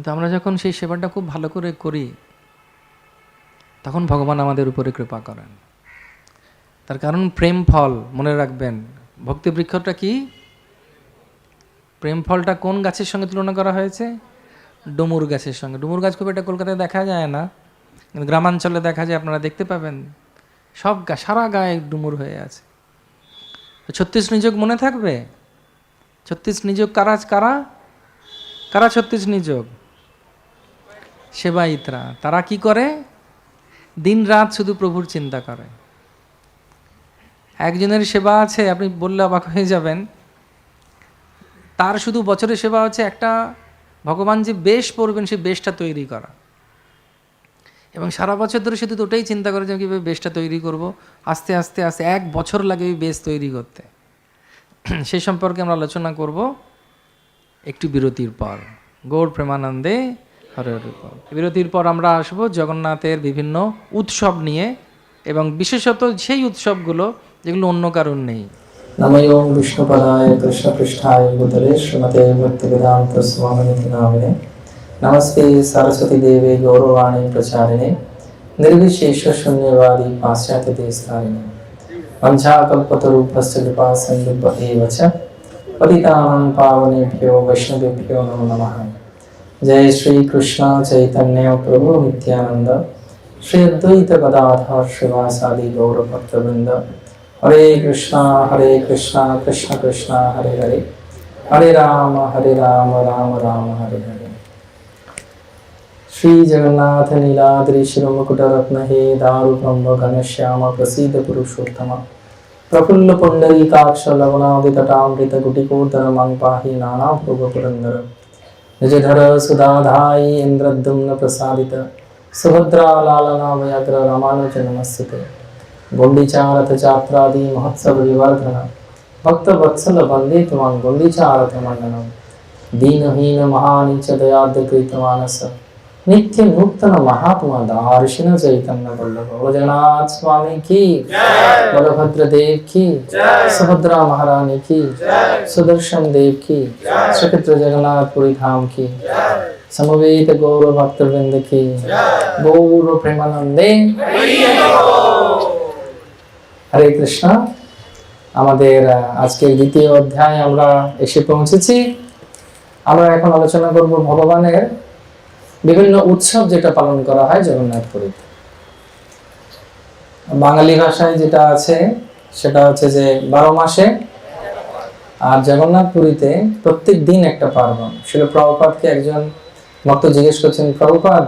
কিন্তু আমরা যখন সেই সেবাটা খুব ভালো করে করি, তখন ভগবান আমাদের উপরে কৃপা করেন। তার কারণ প্রেম ফল, মনে রাখবেন। ভক্তি বৃক্ষটা কি? প্রেম ফলটা কোন গাছের সঙ্গে তুলনা করা হয়েছে? ডুমুর গাছের সঙ্গে। ডুমুর গাছ খুব একটা কলকাতায় দেখা যায় না, কিন্তু গ্রামাঞ্চলে দেখা যায়, আপনারা দেখতে পাবেন। সব সারা গায়ে ডুমুর হয়ে আছে। 36 নিযোগ মনে থাকবে? 36 নিযোগ কারা কারা কারা 36 নিযোগ? সেবায়িতরা। তারা কি করে? দিন রাত শুধু প্রভুর চিন্তা করে। একজনের সেবা আছে, আপনি বললে অবাক হয়ে যাবেন, তার শুধু বছরের সেবা হচ্ছে একটা ভগবান যে বেশ পড়বেন সেই বেশটা তৈরি করা, এবং সারা বছর ধরে শুধু ওটাই চিন্তা করে যে কীভাবে বেশটা তৈরি করব। আস্তে আস্তে আস্তে 1 বছর লাগে ওই বেশ তৈরি করতে। সেই সম্পর্কে আমরা আলোচনা করব একটু বিরতির পর। গৌর প্রেমানন্দে হরে হরে পর। বিরতির পর আমরা আসব জগন্নাথের বিভিন্ন উৎসব নিয়ে, এবং বিশেষত সেই উৎসবগুলো যেগুলো অন্য কারণ নেই। নমো বিষ্ণুপদায় কৃষ্ণপৃষ্ঠায় ভূতলে শ্রীমতে ভক্তিবেদান্ত স্বামিনিতি নামিনে নমস্তে সরস্বতী দেবে গৌরবাণী প্রচারিণে निर्विशेष शून्यवादी पाश्चात्य देशकारिणे वंशाकल्पतरुभ्यश्च कृपा सिन्धुभ्येव च पतितानां पावनेभ्यो वैष्णवेभ्यो नमो नमः। जय श्री कृष्ण चैतन्य प्रभु नित्यानंद श्री अद्वैत गदाधर श्रीवासादि गौर भक्तवृंद। हरे कृष्णा कृष्ण कृष्ण हरे हरे, हरे राम राम राम हरे हरे। श्री जगन्नाथ नीलाद्रि शिरोमुकुट रत्न हे दारु ब्रह्म घनश्याम प्रसीद पुरुषोत्तम प्रफुल्ल पुंडरीकाक्ष लवणादित टामृत गुटिकोदर मां पाहि नाना भोग पुरंदर निजधर सुधाधाई इंद्रद्युम्न प्रसादित सुभद्रा लालना व्याघ्र रामानुज नमस्ते। गुंडीचारथ चात्रादि महोत्सव विवर्धन भक्त वत्सल वंदे त्वां गुंडीचारथ मंडलम। दीनहीन महानीच दयाद्र कृतमानस नित्य नूतन महात्मा दार्शिन चैतन्य वल्लभ। जगन्नाथ स्वामी की जय, बलभद्र देव की जय, सुभद्रा महारानी की जय, सुदर्शन देव की जय, श्रीक्षेत्र जगन्नाथपुरी धाम की जय, समवेत गौर भक्तवृंद की जय, गौर प्रेमानंदे हरे कृष्ण। আমাদের আজকের দ্বিতীয় অধ্যায়ে আমরা এসে পৌঁছেছি। আমরা এখন আলোচনা করব ভগবানের বিভিন্ন উৎসব যেটা পালন করা হয় জগন্নাথপুরীতে। বাঙালি ভাষায় যেটা আছে সেটা হচ্ছে যে 12 মাসে, আর জগন্নাথপুরীতে প্রত্যেক দিন একটা পার্বণ। শিল প্রভুপাদকে একজন ভক্ত জিজ্ঞেস করছেন, প্রভুপাদ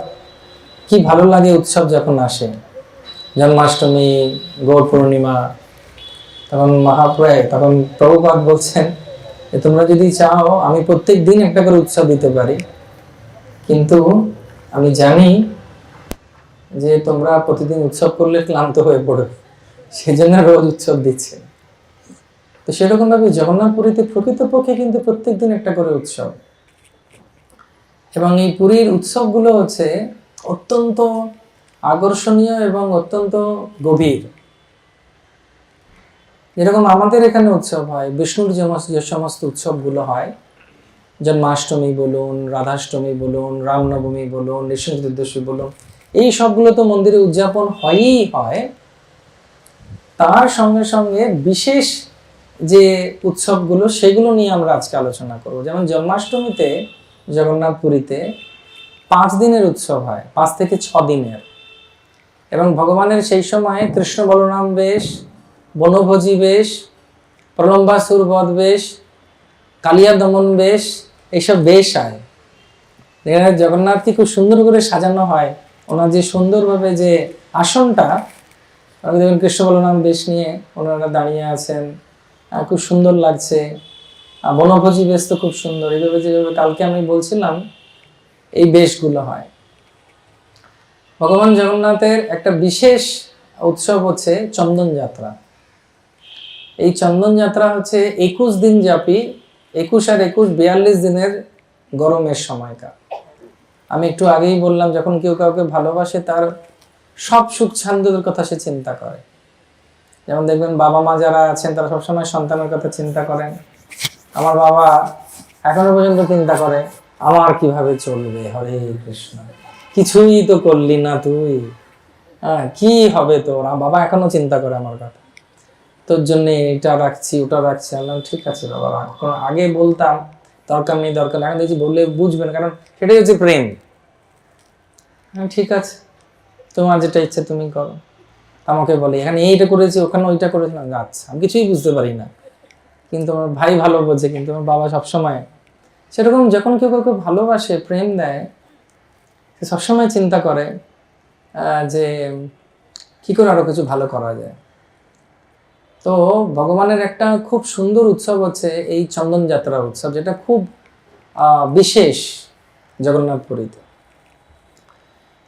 কি ভালো লাগে উৎসব যখন আসে, জন্মাষ্টমী, গৌর পূর্ণিমা, তখন প্রভুপাদ বলছেন তোমরা যদি চাও আমি প্রত্যেক দিন একটা করে উৎসব দিতে পারি, কিন্তু আমি জানি যে তোমরা প্রতিদিন উৎসব করলে ক্লান্ত হয়ে পড়বে, সেজন্য রোজ উৎসব দিচ্ছে। তো সেরকম ভাবে জগন্নাথপুরীতে প্রকৃতপক্ষে কিন্তু প্রত্যেক দিন একটা করে উৎসব, এবং এই পুরীর উৎসবগুলো হচ্ছে অত্যন্ত আকর্ষণীয় এবং অত্যন্ত গভীর। যেরকম আমাদের এখানে উৎসব হয়, বিষ্ণুর যে সমস্ত উৎসবগুলো হয়, জন্মাষ্টমী বলুন, রাধাষ্টমী বলুন, রামনবমী বলুন, নৃসিংহ চতুর্দশী বলুন, এই সবগুলো তো মন্দিরে উদযাপন হয়ই হয়। তার সঙ্গে সঙ্গে বিশেষ যে উৎসবগুলো সেগুলো নিয়ে আমরা আজকে আলোচনা করব। যেমন জন্মাষ্টমীতে জগন্নাথপুরীতে 5 দিনের উৎসব হয়, 5 থেকে 6 দিনের, এবং ভগবানের সেই সময় কৃষ্ণ বলরাম বেশ, বনভোজী বেশ, প্রলম্বাসুর বধ বেশ, কালিয়া দমন বেশ, এইসব বেশ হয়। জগন্নাথকে খুব সুন্দর করে সাজানো হয়। ওনার যে সুন্দরভাবে যে আসনটা, দেখবেন কৃষ্ণ বলরাম বেশ নিয়ে ওনারা দাঁড়িয়ে আছেন, খুব সুন্দর লাগছে। বনভোজী বেশ তো খুব সুন্দর। এইভাবে যেভাবে কালকে আমি বলছিলাম এই বেশগুলো হয়। ভগবান জগন্নাথের একটা বিশেষ উৎসব হচ্ছে চন্দন যাত্রা। এই চন্দন যাত্রা হচ্ছে 21 দিন ব্যাপী, 21 আর 21 42 দিনের গরমের সময়কার। আমি একটু আগেই বললাম, যখন কেউ কাউকে ভালোবাসে তার সব সুখ শান্তির কথা সে চিন্তা করে। যেমন দেখবেন বাবা মা যারা আছেন তারা সবসময় সন্তানের কথা চিন্তা করেন। আমার বাবা এখনো পর্যন্ত চিন্তা করে আমার কিভাবে চলবে, হরে কৃষ্ণ, কিছুই তো করলি না তুই, হ্যাঁ কি হবে তোর? বাবা এখনো চিন্তা করে আমার কথা, তোর জন্য এটা রাখছি ওটা রাখছি। আমি বললাম, ঠিক আছে বাবা রাখ। কারণ আগে বলতাম দরকার নেই দরকার নেই, এখন দেখছি বললে বুঝবেন, কারণ সেটাই হচ্ছে প্রেম। ঠিক আছে, তোমার যেটা ইচ্ছে তুমি করো। আমাকে বলে এখানে এইটা করেছি ওখানে ওইটা করেছিলাম, আচ্ছা আমি কিছুই বুঝতে পারি না, কিন্তু আমার ভাই ভালো বোঝে, কিন্তু আমার বাবা সবসময় সেরকম, যখন কেউ কাউকে ভালোবাসে প্রেম দেয়, সে সবসময় চিন্তা করে যে কি করে আরো কিছু ভালো করা যায়। তো ভগবানের একটা খুব সুন্দর উৎসব হচ্ছে এই চন্দন যাত্রা উৎসব, যেটা খুব বিশেষ জগন্নাথপুরীতে।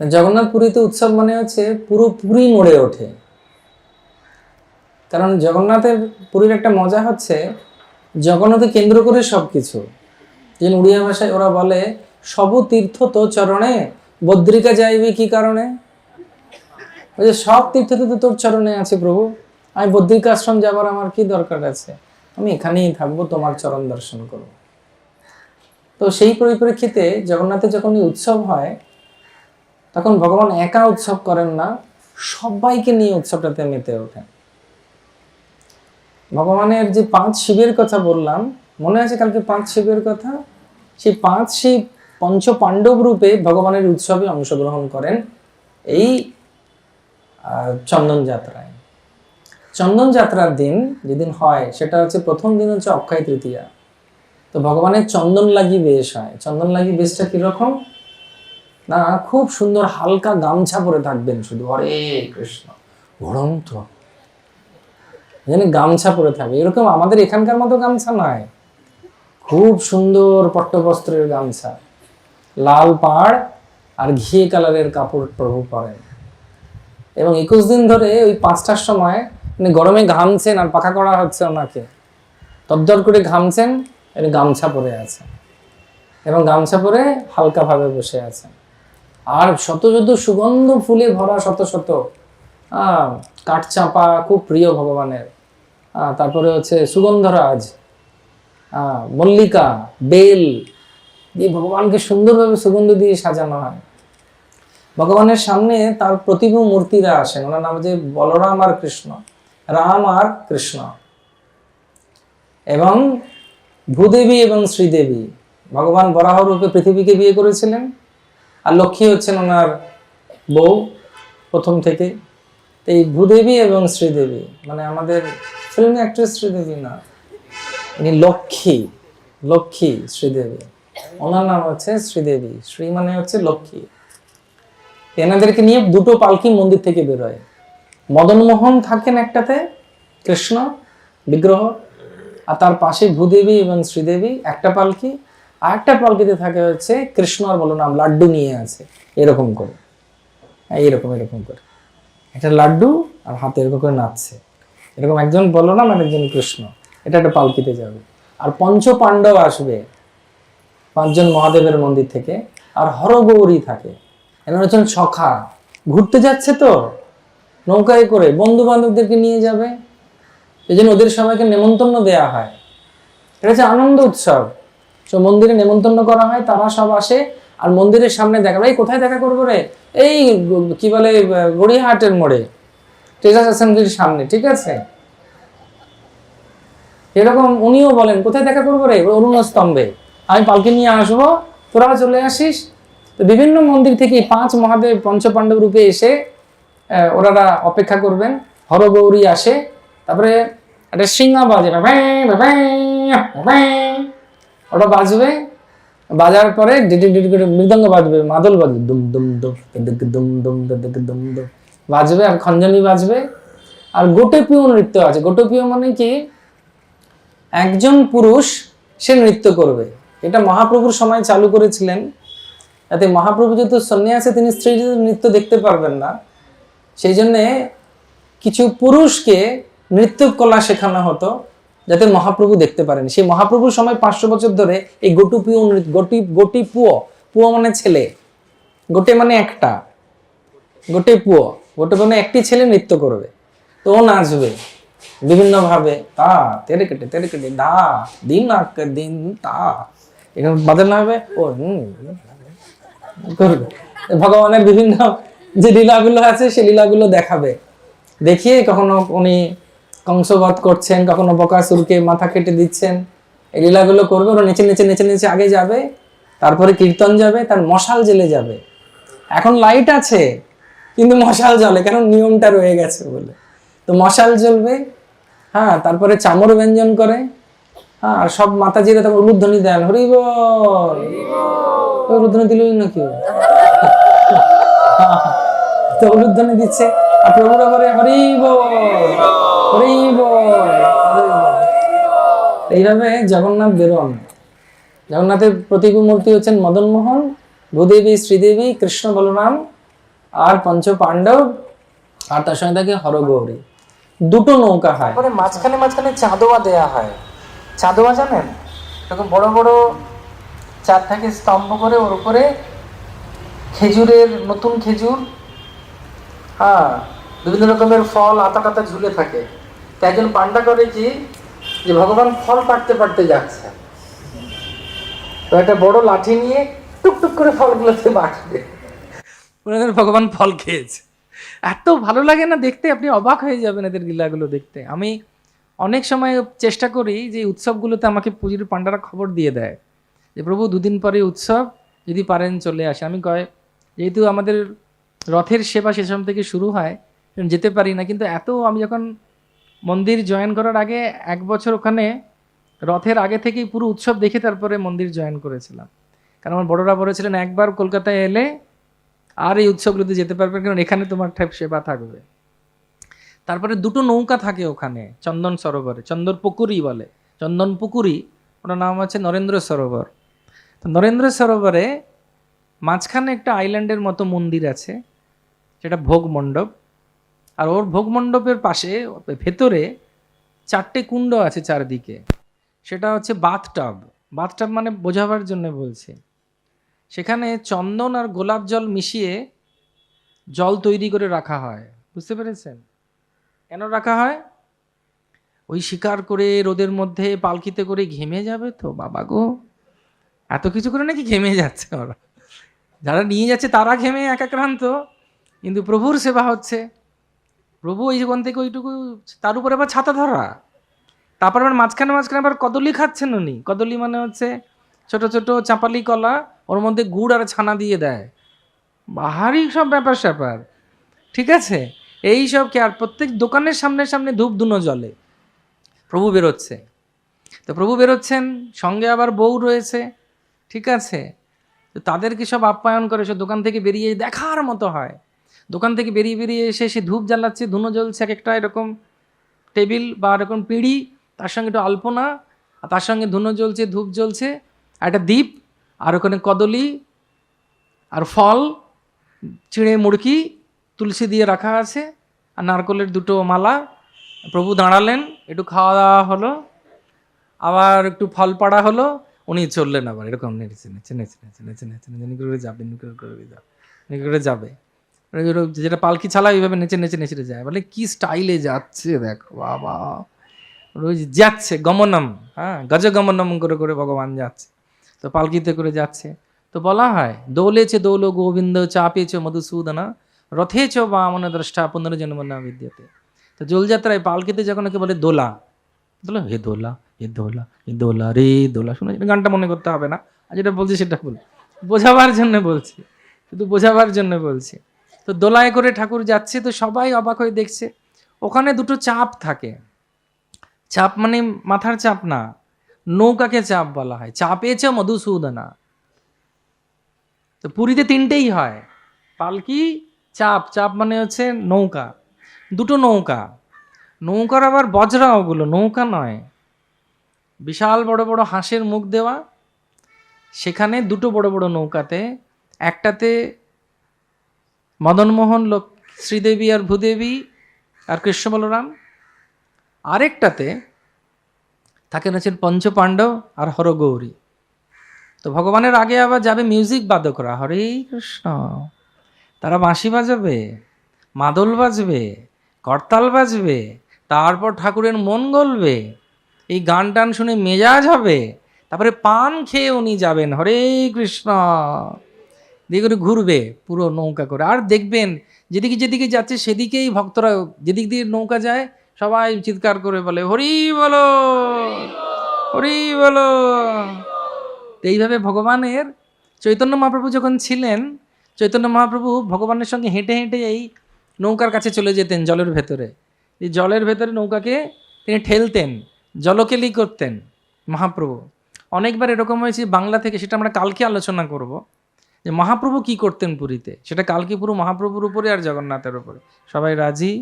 জগন্নাথপুরীতে উৎসব মানে হচ্ছে পুরো পুরী নড়ে ওঠে। কারণ জগন্নাথের পুরীর একটা মজা হচ্ছে জগন্নাথকে কেন্দ্র করে সবকিছু। যেন উড়িয়া ভাষায় ওরা বলে, সব তীর্থ তো চরণে, বদ্রিকা যাইবে কি কারণে? ওই যে সব তীর্থ তো তোর চরণে আছে প্রভু, আমি বদ্রিকা আশ্রম যাবার আমার কি দরকার আছে? আমি এখানেই থাকবো, তোমার চরণ দর্শন করব। তো সেই পরিপ্রেক্ষিতে জগন্নাথে যখন এই উৎসব হয়, তখন ভগবান একা উৎসব করেন না, সবাইকে নিয়ে উৎসবটাতে মেতে ওঠেন। ভগবানের যে 5 শিবের কথা বললাম, মনে আছে কালকে 5 শিবের কথা? সেই 5 শিব পঞ্চ পাণ্ডব রূপে ভগবানের উৎসবে অংশগ্রহণ করেন এই চন্দন যাত্রায়। চন্দন যাত্রার দিন যেদিন হয় সেটা হচ্ছে, প্রথম দিন হচ্ছে অক্ষয় তৃতীয়া। তো ভগবানের চন্দন লাগি বেশ হয়। চন্দন লাগি বেশটা কিরকম না, খুব সুন্দর হালকা গামছা পরে থাকবেন শুধু, হরে কৃষ্ণ ঘুরন্ত যেন গামছা পরে থাকে। এরকম আমাদের এখানকার মতো গামছা নয়, খুব সুন্দর পট্টবস্ত্রের গামছা, লাল পাড় আর ঘিয়ে কালারের কাপড় প্রভু পরেন। এবং 21 দিন ধরে ওই 5টার সময় মানে গরমে ঘামছেন আর পাখা করা হচ্ছে ওনাকে, তদ্দর করে ঘামছেন, গামছা পরে আছে এবং গামছা পরে হালকাভাবে বসে আছেন। আর শত শত সুগন্ধ ফুলে ভরা, শত শত কাঠচাঁপা খুব প্রিয় ভগবানের, তারপরে হচ্ছে সুগন্ধরাজ, মল্লিকা, বেল দিয়ে ভগবানকে সুন্দরভাবে সুগন্ধ দিয়ে সাজানো হয়। ভগবানের সামনে তার প্রতিভু মূর্তিরা আসেন, ওনার নাম যে বলরাম আর কৃষ্ণ, রাম আর কৃষ্ণ, এবং ভূদেবী এবং শ্রীদেবী। ভগবান বরাহ রূপে পৃথিবীকে বিয়ে করেছিলেন, আর লক্ষ্মী হচ্ছেন ওনার বউ প্রথম থেকে। এই ভূদেবী এবং শ্রীদেবী মানে আমাদের ফিল্ম অ্যাক্ট্রেস শ্রীদেবী না, ইনি লক্ষ্মী, লক্ষ্মী শ্রীদেবী, ওনার নাম হচ্ছে শ্রীদেবী। শ্রী মানে হচ্ছে লক্ষ্মী। এনাদেরকে নিয়ে 2টো পালকি মন্দির থেকে বেরোয়। মদনমোহন থাকেন একটাতে, কৃষ্ণ বিগ্রহ, আর তার পাশে ভূদেবী এবং শ্রীদেবী একটা পালকি, আর একটা পালকিতে থাকে হচ্ছে কৃষ্ণ আর বলরাম লাড্ডু নিয়ে আছে এরকম করে, এইরকম এরকম করে একটা লাড্ডু আর হাতে এরকম করে নাচছে, এরকম একজন বলরাম আর একজন কৃষ্ণ, এটা একটা পালকিতে যাবে। আর পঞ্চ পাণ্ডব আসবে 5 জন মহাদেবের মন্দির থেকে, আর হরগৌরী থাকে, এনারা হচ্ছেন সখা, ঘুরতে যাচ্ছে তো নৌকায় করে, বন্ধু বান্ধবদেরকে নিয়ে যাবে, এই জন্য ওদের সবাইকে নেমন্তন্ন দেয়া হয়। এটা হচ্ছে আনন্দ উৎসব। তো মন্দিরে নেমন্তন্ন করা হয়, তারা সব আসে, আর মন্দিরের সামনে দেখা, ভাই কোথায় দেখা করবো রে? এই কি বলে গড়িয়াহাটের মোড়ে ট্রেজার্স অ্যাসেম্বলির সামনে, ঠিক আছে? এরকম উনিও বলেন, কোথায় দেখা করবো রে? অরুণ স্তম্ভে, আমি পালকি নিয়ে আসবো, তোরা চলে আসিস। তো বিভিন্ন মন্দির থেকে 5 মহাদেব পঞ্চপাণ্ডব রূপে এসে ওনারা অপেক্ষা করবেন। হরগৌরী আসে, তারপরে একটা সিংহা বাজে, ওটা বাজবে, বাজার পরে মৃদঙ্গ বাজবে, মাদল বাজবে, দুম দুম দুম দুম দুম দুম দুম বাজবে, আর খঞ্জনি বাজবে। আর গোটেপিও নৃত্য আছে। গোটেপিও মানে কি, একজন পুরুষ সে নৃত্য করবে। এটা মহাপ্রভুর সময় চালু করেছিলেন, যাতে মহাপ্রভু যেহেতু সন্ন্যাসী, তিনি স্ত্রী নৃত্য দেখতে পারবেন না, সেই জন্যে কিছু পুরুষকে নৃত্য কলা শেখানো হতো যাতে মহাপ্রভু দেখতে পারেন। সেই মহাপ্রভুর সময় 500 বছর ধরে এই গোটুপিও গোটিপুয়, পুয় মানে ছেলে, গোটে মানে একটা, গোটে পুয়, গোটে মানে একটি ছেলে নৃত্য করবে। তো ও নাচবে বিভিন্নভাবে, তা তেরে কেটে দা দিন দিন তা, এখানে বাদল না হবে ও করবে। ভগবানের বিভিন্ন যে লীলাগুলো আছে সেই লীলাগুলো দেখাবে, দেখিয়ে কখনো উনি কংসবধ করছেন, কখনো বকাসুরকে মাথা কেটে দিচ্ছেন, এই লীলাগুলো করবে। ওরা নেচে নেচে নেচে নেচে আগে যাবে, তারপরে কীর্তন যাবে, তার মশাল জেলে যাবে। এখন লাইট আছে কিন্তু মশাল জ্বলে, কারণ নিয়মটা রয়ে গেছে বলে। তো মশাল জ্বলবে, হ্যাঁ, তারপরে চামর ব্যঞ্জন করে, হ্যাঁ, আর সব মাতাজিরা তখন উলুধ্বনি দেন, হরি বল। উলুধ্বনি দিলই না কেউ, তো উলুধ্বনি দিচ্ছে, আর প্রভুরা বলে হরি বল, হরি বল, হরি বল। এইভাবে জগন্নাথ বেরোন। জগন্নাথের প্রতিমূর্তি হচ্ছেন মদন মোহন, ভূদেবী, শ্রীদেবী, কৃষ্ণ বলরাম আর পঞ্চ পাণ্ডব, আর তার সঙ্গে থাকে হরগৌরী। দুটো নৌকা হয়, মাঝখানে মাঝখানে চাঁদোয়া দেয়া হয়। চাঁদোয়া জানেন, এরকম বড় বড় চার থাকে স্তম্ভ করে, ওর উপরে খেজুরের, নতুন খেজুর, হ্যাঁ, বিভিন্ন রকমের ফল আতা টাতা ঝুলে থাকে। তো একজন পান্ডা করে কি, যে ভগবান ফল পাড়তে পাড়তে যাচ্ছে, তো একটা বড় লাঠি নিয়ে টুকটুক করে ফলগুলোতে বাঁটবে, ভগবান ফল খেয়েছে। এত ভালো লাগে না দেখতে, আপনি অবাক হয়ে যাবেন এদের লীলাগুলো দেখতে। আমি অনেক সময় চেষ্টা করি যে উৎসবগুলোতে আমাকে পুজোর পান্ডারা খবর দিয়ে দেয় যে প্রভু দুদিন পরে উৎসব, যদি পারেন চলে আসে। আমি কয়, যেহেতু আমাদের রথের সেবা সেসব থেকে শুরু হয়, যেতে পারি না, কিন্তু আমি যখন মন্দির জয়েন করার আগে 1 বছর ওখানে রথের আগে থেকেই পুরো উৎসব দেখে তারপরে মন্দির জয়েন করেছিলাম। কারণ আমার বড়রা বলেছিলেন, একবার কলকাতায় এলে আর এই উৎসবগুলোতে যেতে পারবে, কারণ এখানে তোমার সেবা থাকবে। তারপরে দুটো নৌকা থাকে ওখানে চন্দন সরোবরে, চন্দন পুকুরি বলে, চন্দন পুকুরি, ওটার নাম আছে নরেন্দ্র সরোবর। তো নরেন্দ্র সরোবরে মাঝখানে একটা আইল্যান্ডের মতো মন্দির আছে, সেটা ভোগ মণ্ডপ। আর ওর ভোগ মণ্ডপের পাশে ভেতরে 4টে কুণ্ড আছে চারদিকে, সেটা হচ্ছে বাথটাব। বাথটাব মানে বোঝাবার জন্য বলছি, সেখানে চন্দন আর গোলাপ জল মিশিয়ে জল তৈরি করে রাখা হয়। বুঝতে পেরেছেন কেন রাখা হয়? ওই শিকার করে রোদের মধ্যে পালকিতে করে ঘেমে যাবে তো বাবা গো, এত কিছু করে নাকি ঘেমে যাচ্ছে ওরা, যারা নিয়ে যাচ্ছে তারা ঘেমে একাক্রান্ত, কিন্তু প্রভুর সেবা হচ্ছে। প্রভু ওই জীবন থেকে ওইটুকু, তার উপরে আবার ছাতা ধরা, তারপর আবার মাঝখানে মাঝখানে আবার কদলি খাচ্ছেন উনি। কদলি মানে হচ্ছে ছোট ছোট চাপালি কলা, ওর মধ্যে গুড় আর ছানা দিয়ে দেয়, বাহারি সব ব্যাপার স্যাপার, ঠিক আছে। এই সব কে, আর প্রত্যেক দোকানের সামনে সামনে ধূপ ধুনো জ্বলে। প্রভু বেরোচ্ছে, তো প্রভু বেরোচ্ছেন, সঙ্গে আবার বউ রয়েছে, ঠিক আছে। তো তাদেরকে সব আপ্যায়ন করে, সে দোকান থেকে বেরিয়ে দেখার মতো হয়। দোকান থেকে বেরিয়ে বেরিয়ে এসে সে ধূপ জ্বালাচ্ছে, ধুনো জ্বলছে, এক একটা এরকম টেবিল বা এরকম পিঁড়ি, তার সঙ্গে একটু আলপনা, আর তার সঙ্গে ধুনো জ্বলছে, ধূপ জ্বলছে, আর একটা দ্বীপ, আর ওখানে কদলি আর ফল, চিঁড়ে মুড়কি তুলসী দিয়ে রাখা আছে, আর নারকলের 2টো মালা। প্রভু দাঁড়ালেন, একটু খাওয়া দাওয়া হলো, আবার একটু ফল পাড়া হলো, উনি চললেন আবার এরকম নেচে নেচে নেচে নেচে নেচে নেচে নেচে করে যাবে, করে যাবে, যেটা পালকি ছাড়া এইভাবে নেচে নেচে নেচে যায়। বলে কি স্টাইলে যাচ্ছে দেখো বাবা, রোজ যাচ্ছে গমনম, হ্যাঁ, গজ গমনম করে করে ভগবান যাচ্ছে, তো পালকিতে করে যাচ্ছে। তো বলা হয়, দোলেছে দোল গোবিন্দ, চাপেছ মধুসূদনা, রথেছ বামন দ্রষ্টা পুনর্জন্ম না বিদ্যতে। তো দোলযাত্রায় পালকিতে যখন ওকে বলে দোলা, দোলা হে দোলা, হে দোলা, হে দোলা রে দোলা, শুনে গানটা মনে করতে হবে না, আর যেটা বলছি সেটা বল, বোঝাবার জন্য বলছি, শুধু বোঝাবার জন্য বলছি। তো দোলায় করে ঠাকুর যাচ্ছে, তো সবাই অবাক হয়ে দেখছে। ওখানে 2টো চাপ থাকে, চাপ মানে মাথার চাপ না, নৌকাকে চাপ বলা হয়, চাপেছে মধুসূদনা। তো পুরীতে 3টেই হয়, পালকি, চাপ। চাপ মানে হচ্ছে নৌকা, 2টো নৌকা। নৌকার আবার বজরা, ওগুলো নৌকা নয়, বিশাল বড় বড় হাঁসের মুখ দেওয়া, সেখানে 2টো বড় বড় নৌকাতে, একটাতে মদনমোহন, শ্রীদেবী আর ভূদেবী আর কৃষ্ণ বলরাম, আরেকটাতে থাকেন হচ্ছেন পঞ্চপাণ্ডব আর হরগৌরী। তো ভগবানের আগে আবার যাবে মিউজিক বাদকরা, হরে কৃষ্ণ, তারা বাঁশি বাজাবে, মাদল বাজবে, করতাল বাজবে, তারপর ঠাকুরের মন গলবে, এই গান টান শুনে মেজাজ হবে, তারপরে পান খেয়ে উনি যাবেন, হরে কৃষ্ণ দিয়ে করে ঘুরবে পুরো নৌকা করে। আর দেখবেন যেদিকে যেদিকে যাচ্ছে সেদিকেই ভক্তরা, যেদিক দিয়ে নৌকা যায় সবাই চিৎকার করে বলে হরি বলো, হরি বলো। তো এইভাবে ভগবানের, চৈতন্য মহাপ্রভু যখন ছিলেন, চৈতন্য মহাপ্রভু ভগবানের সঙ্গে হেঁটে হেঁটে এই নৌকার কাছে চলে যেতেন জলের ভেতরে। এই জলের ভেতরে নৌকাকে তিনি ঠেলতেন, জলকেলি করতেন মহাপ্রভু। অনেকবার এরকম হয়েছে বাংলা থেকে, সেটা আমরা কালকে আলোচনা করব, যে মহাপ্রভু কি করতেন পুরীতে, সেটা কালকে পুরো মহাপ্রভুর উপরে আর জগন্নাথের উপরে। সবাই রাজি?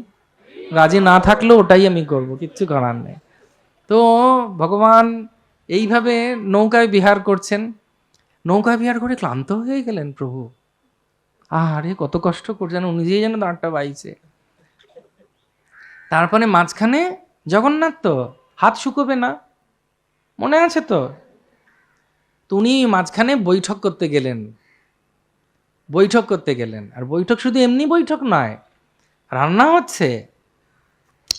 রাজি না থাকলেও ওটাই আমি করব, কিচ্ছু করার নেই। তো ভগবান এইভাবে নৌকায় বিহার করছেন, নৌকায় বিহার করে ক্লান্ত হয়ে গেলেন প্রভু। আরে কত কষ্ট করছেন, উনি নিজেই যেন দাঁড়টা বাইছে। তারপরে মাঝখানে জগন্নাথ তো হাত শুকোবে না, মনে আছে তো? তো উনি মাঝখানে বৈঠক করতে গেলেন, বৈঠক করতে গেলেন। আর বৈঠক শুধু এমনি বৈঠক নয়, রান্না হচ্ছে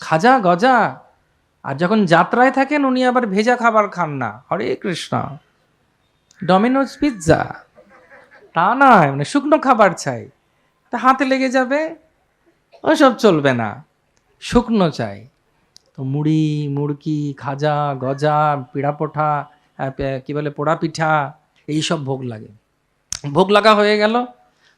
খাজা গজা। আর যখন যাত্রায় থাকেন উনি আবার ভেজা খাবার খান না, হরে কৃষ্ণ। ডমিনোজ পিৎজা তা নয়, মানে শুকনো খাবার চাই, তা হাতে লেগে যাবে, ওসব চলবে না, শুকনো চাই। তো মুড়ি মুড়কি খাজা গজা পিড়াপোঠা, কি বলে পোড়া পিঠা, এইসব ভোগ লাগে। ভোগ লাগা হয়ে গেল,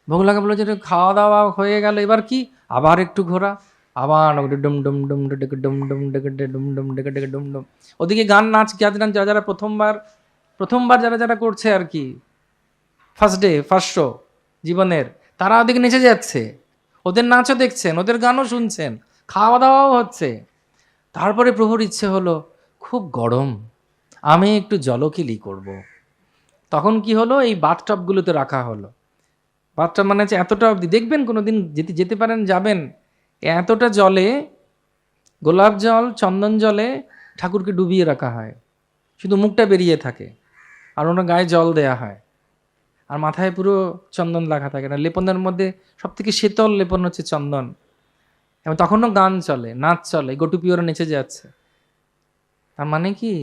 ভোগ লাগা বলে যে খাওয়া দাওয়া হয়ে গেল, এবার কি আবার একটু ঘোরা, আবার ডুম ডুম ডুম ডেকে ডুম ডুম ডেকে ডুম ডুম ডেকে ডেকে ডুম ডুম। ওদিকে গান নাচ গান যারা যারা প্রথমবার যারা যারা করছে আর কি, ফার্স্ট ডে ফার্স্ট শো জীবনের, তারা ওদিকে নেচে যাচ্ছে, ওদের নাচও দেখছেন, ওদের গানও শুনছেন, খাওয়া দাওয়াও হচ্ছে। তারপরে প্রভুর ইচ্ছে হলো খুব গরম, আমি একটু জলকেলি করব। তখন কি হলো, এই বাথটবগুলোতে রাখা হলো। বাথটব মানে হচ্ছে এতটা অবধি, দেখবেন কোনোদিন যেতে যেতে পারেন যাবেন, এতটা জলে গোলাপ জল চন্দন জলে ঠাকুরকে ডুবিয়ে রাখা হয়, শুধু মুখটা বেরিয়ে থাকে, আর ওনার গায়ে জল দেয়া হয়, আর মাথায় পুরো চন্দন লাগা থাকে না। লেপনের মধ্যে সব থেকে শীতল লেপন হচ্ছে চন্দন। এবং তখনও গান চলে, নাচ চলে, গোটুপিওরা নেচে যাচ্ছে। তার মানে কি,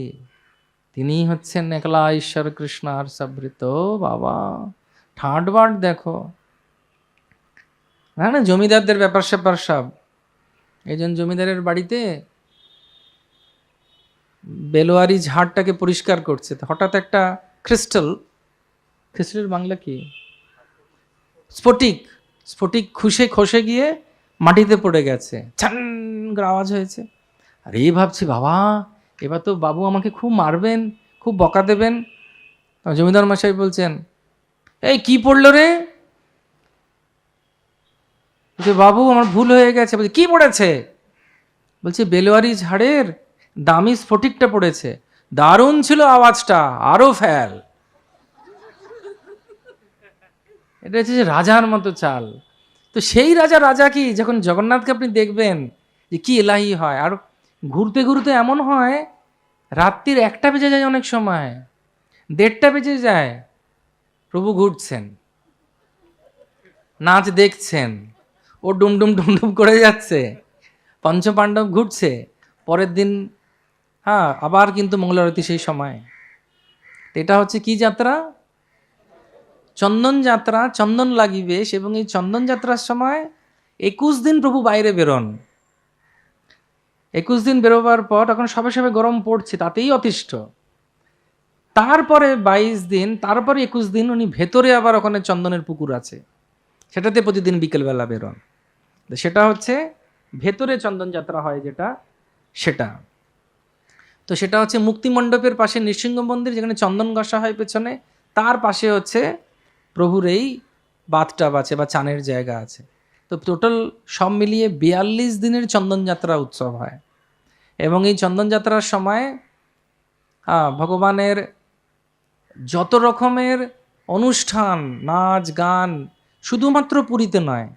তিনিই হচ্ছেন একলা ঈশ্বর কৃষ্ণ আর সবৃত। বাবা ঠাট বাট দেখো না, না জমিদারদের ব্যাপার স্যাপার সব। একজন জমিদারের বাড়িতে বেলোয়ারি ঝাড়টাকে পরিষ্কার করছে, তো হঠাৎ একটা ক্রিস্টালের বাংলা কি, স্ফটিক, স্ফটিক খসে গিয়ে মাটিতে পড়ে গেছে, ছান করে আওয়াজ হয়েছে। আর এই ভাবছি বাবা এবার তো বাবু আমাকে খুব মারবেন, খুব বকা দেবেন। জমিদার মশাই বলছেন, এই কি পড়লো রে? বলছে বাবু আমার ভুল হয়ে গেছে। বলছে কি পড়েছে? বলছে বেলোয়ারি ঝাড়ের দামি স্ফটিকটা পড়েছে, দারুণ ছিল আওয়াজটা, আরো ফেল। এটা হচ্ছে যে রাজার মতো চাল। তো সেই রাজা কি, যখন জগন্নাথকে আপনি দেখবেন যে কি এলাহি হয়। আর ঘুরতে ঘুরতে এমন হয় রাত্রির 1টা বেজে যায়, অনেক সময় 1:30টা বেজে যায়, প্রভু ঘুরছেন, নাচ দেখছেন, ও ডুমডুম ডুমডুম করে যাচ্ছে, পঞ্চপাণ্ডব ঘুরছে। পরের দিন আবার কিন্তু মঙ্গলারতি সেই সময়। এটা হচ্ছে কি যাত্রা? চন্দন যাত্রা, চন্দন লাগিবেশ। এবং এই চন্দন যাত্রার সময় 21 দিন প্রভু বাইরে বেরোন। 21 দিন বেরোবার পর তখন সবে সবে গরম পড়ছে, তাতেই অতিষ্ঠ। তারপরে 22 দিন, তারপরে 21 দিন উনি ভেতরে আবার ওখানে চন্দনের পুকুর আছে, সেটাতে প্রতিদিন বিকেলবেলা বেরোন। সেটা হচ্ছে ভেতরে চন্দন যাত্রা হয় যেটা, সেটা। তো সেটা হচ্ছে মুক্তিমণ্ডপের পাশে নৃসিংহ মন্দির, যেখানে চন্দন ঘষা হয় পেছনে, তার পাশে হচ্ছে প্রভুর এই বাথটাব আছে বা চানের জায়গা আছে। তো টোটাল সব মিলিয়ে 42 দিনের চন্দন যাত্রা উৎসব হয়। এবং এই চন্দন যাত্রার সময় ভগবানের যত রকমের অনুষ্ঠান, নাচ গান, শুধুমাত্র পুরীতে নয়,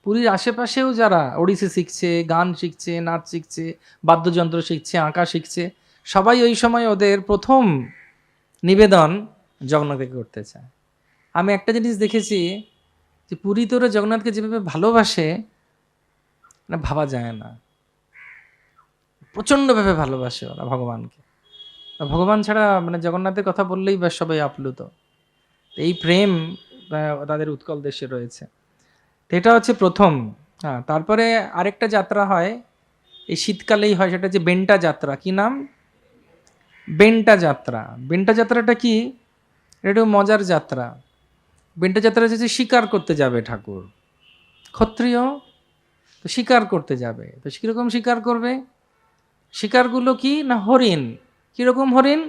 পুরীর আশেপাশেও যারা ওড়িশি শিখছে, গান শিখছে, নাচ শিখছে, বাদ্যযন্ত্র শিখছে, আঁকা শিখছে, সবাই ওই সময় ওদের প্রথম নিবেদন জগন্নাথকে করতে চায়। আমি একটা জিনিস দেখেছি যে পুরীতে ওরা জগন্নাথকে যেভাবে ভালোবাসে ভাবা যায় না, প্রচণ্ডভাবে ভালোবাসে ওরা ভগবানকে। ভগবান ছাড়া মানে জগন্নাথের কথা বললেই ব্যাস সবাই আপ্লুত। এই প্রেম তাদের উৎকল দেশে রয়েছে। তো এটা হচ্ছে প্রথম। হ্যাঁ, তারপরে আরেকটা যাত্রা হয়, এই শীতকালেই হয়, সেটা হচ্ছে বেন্টা যাত্রা। কি নাম? বেন্টা যাত্রা। বেন্টা যাত্রাটা কি? এটা একটু মজার যাত্রা। বেন্টা যাত্রা হচ্ছে যে শিকার করতে যাবে ঠাকুর, ক্ষত্রিয় তো শিকার করতে যাবে। তো কীরকম শিকার করবে? শিকারগুলো কি না হরিণ। কীরকম হরিণ?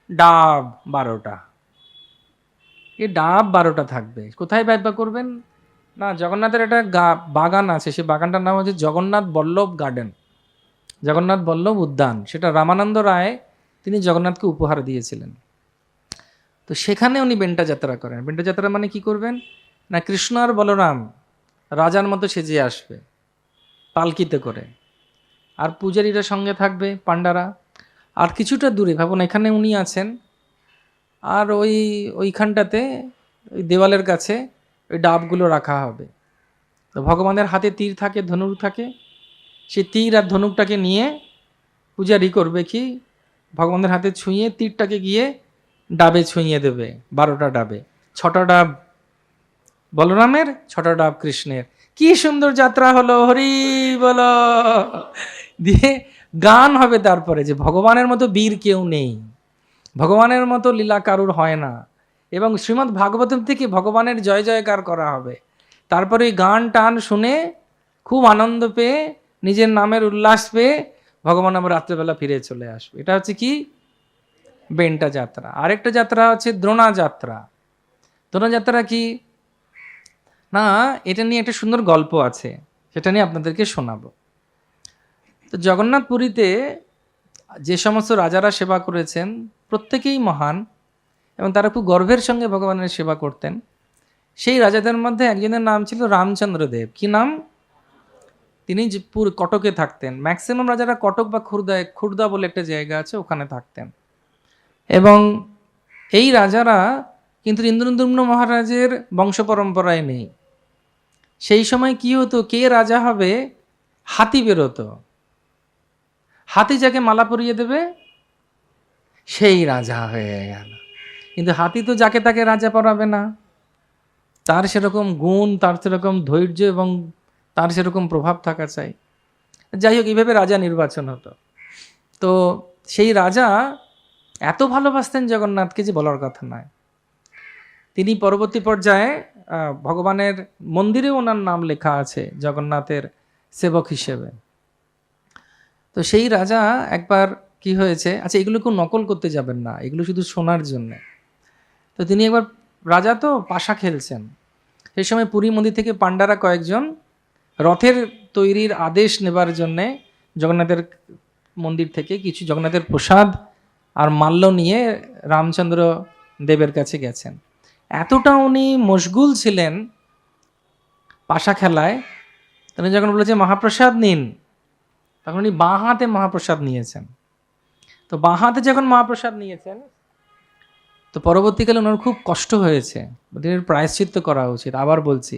ডাব 12টা। এই ডাব 12টা থাকবে। কোথায় ব্যবহার করবেন না, জগন্নাথের একটা বাগান আছে, সেই বাগানটার নাম হচ্ছে জগন্নাথ বল্লভ গার্ডেন, জগন্নাথ বল্লভ উদ্যান। সেটা রামানন্দ রায় তিনি জগন্নাথকে উপহার দিয়েছিলেন। তো সেখানে উনি বেন্টা যাত্রা করেন। বেন্টা যাত্রা মানে কি করবেন না, কৃষ্ণ আর বলরাম রাজার মতো সেজে আসবে পালকিতে করে, আর পূজারীরা সঙ্গে থাকবে, পাণ্ডারা। আর কিছুটা দূরে ভাবুন, এখানে উনি আছেন, আর ওইখানটাতে ওই দেওয়ালের কাছে ওই ডাবগুলো রাখা হবে। তো ভগবানের হাতে তীর থাকে, ধনুক থাকে, সেই তীর আর ধনুকটাকে নিয়ে পূজারি করবে কি, ভগবানের হাতে ছুঁয়ে তীরটাকে গিয়ে ডাবে ছুঁয়ে দেবে। 12টা ডাবে, 6টা ডাব বলরামের, 6টা ডাব কৃষ্ণের। কি সুন্দর যাত্রা হলো, হরি বলো, দিয়ে গান হবে তারপরে, যে ভগবানের মতো বীর কেউ নেই, ভগবানের মতো লীলা কারুর হয় না। এবং শ্রীমদ্ ভাগবতম থেকে ভগবানের জয় জয়কার করা হবে। তারপরে ওই গান টান শুনে খুব আনন্দ পেয়ে, নিজের নামের উল্লাস পেয়ে ভগবান আবার রাত্রেবেলা ফিরে চলে আসবে। এটা হচ্ছে কি বেন্টা যাত্রা। আরেকটা যাত্রা হচ্ছে দ্রোণা যাত্রা। দ্রোণা যাত্রা কি না, এটা নিয়ে একটা সুন্দর গল্প আছে, সেটা নিয়ে আপনাদেরকে শোনাবো। তো জগন্নাথ পুরীতে যে সমস্ত রাজারা সেবা করেছেন প্রত্যেকেই মহান, এবং তারা খুব গর্বের সঙ্গে ভগবানের সেবা করতেন। সেই রাজাদের মধ্যে একজনের নাম ছিল রামচন্দ্র দেব। কি নাম? তিনি কটকে থাকতেন। ম্যাক্সিমাম রাজারা কটক বা খুর্দা বলে একটা জায়গা আছে, ওখানে থাকতেন। এবং এই রাজারা কিন্তু ইন্দ্রদ্যুম্ন মহারাজের বংশ পরম্পরায় নেই। সেই সময় কি হতো, কে রাজা হবে, হাতি বেরোতো, হাতি যাকে মালা পরিয়ে দেবে সেই রাজা হয়ে গেল। কিন্তু হাতি তো যাকে তাকে রাজা পরাবে না, তার সেরকম গুণ, তার সেরকম ধৈর্য এবং তার সেরকম প্রভাব থাকা চাই। যাই হোক, এইভাবে রাজা নির্বাচন হতো। তো সেই রাজা এত ভালোবাসতেন জগন্নাথকে যে বলার কথা নয়। তিনি পরবর্তী পর্যায়ে ভগবানের মন্দিরে ওনার নাম লেখা আছে জগন্নাথের সেবক হিসেবে। তো সেই রাজা একবার কি হয়েছে, আচ্ছা এগুলো কেউ নকল করতে যাবেন না, এগুলো শুধু শোনার জন্যে। তো তিনি একবার, রাজা তো পাশা খেলছেন, সেই সময় পুরী মন্দির থেকে পাণ্ডারা কয়েকজন রথের তৈরির আদেশ নেবার জন্যে জগন্নাথের মন্দির থেকে কিছু জগন্নাথের প্রসাদ আর মাল্য নিয়ে রামচন্দ্র দেবের কাছে গেছেন। এতটা উনি মশগুল ছিলেন পাশা খেলায়, তিনি যখন বলেছে মহাপ্রসাদ নিন, তখন উনি বাঁ হাতে মহাপ্রসাদ নিয়েছেন। তো বাঁ হাতে যখন মহাপ্রসাদ নিয়েছেন, তো পরবর্তীকালে ওনার খুব কষ্ট হয়েছে, এর প্রায়শ্চিত্ত করা উচিত। আবার বলছি,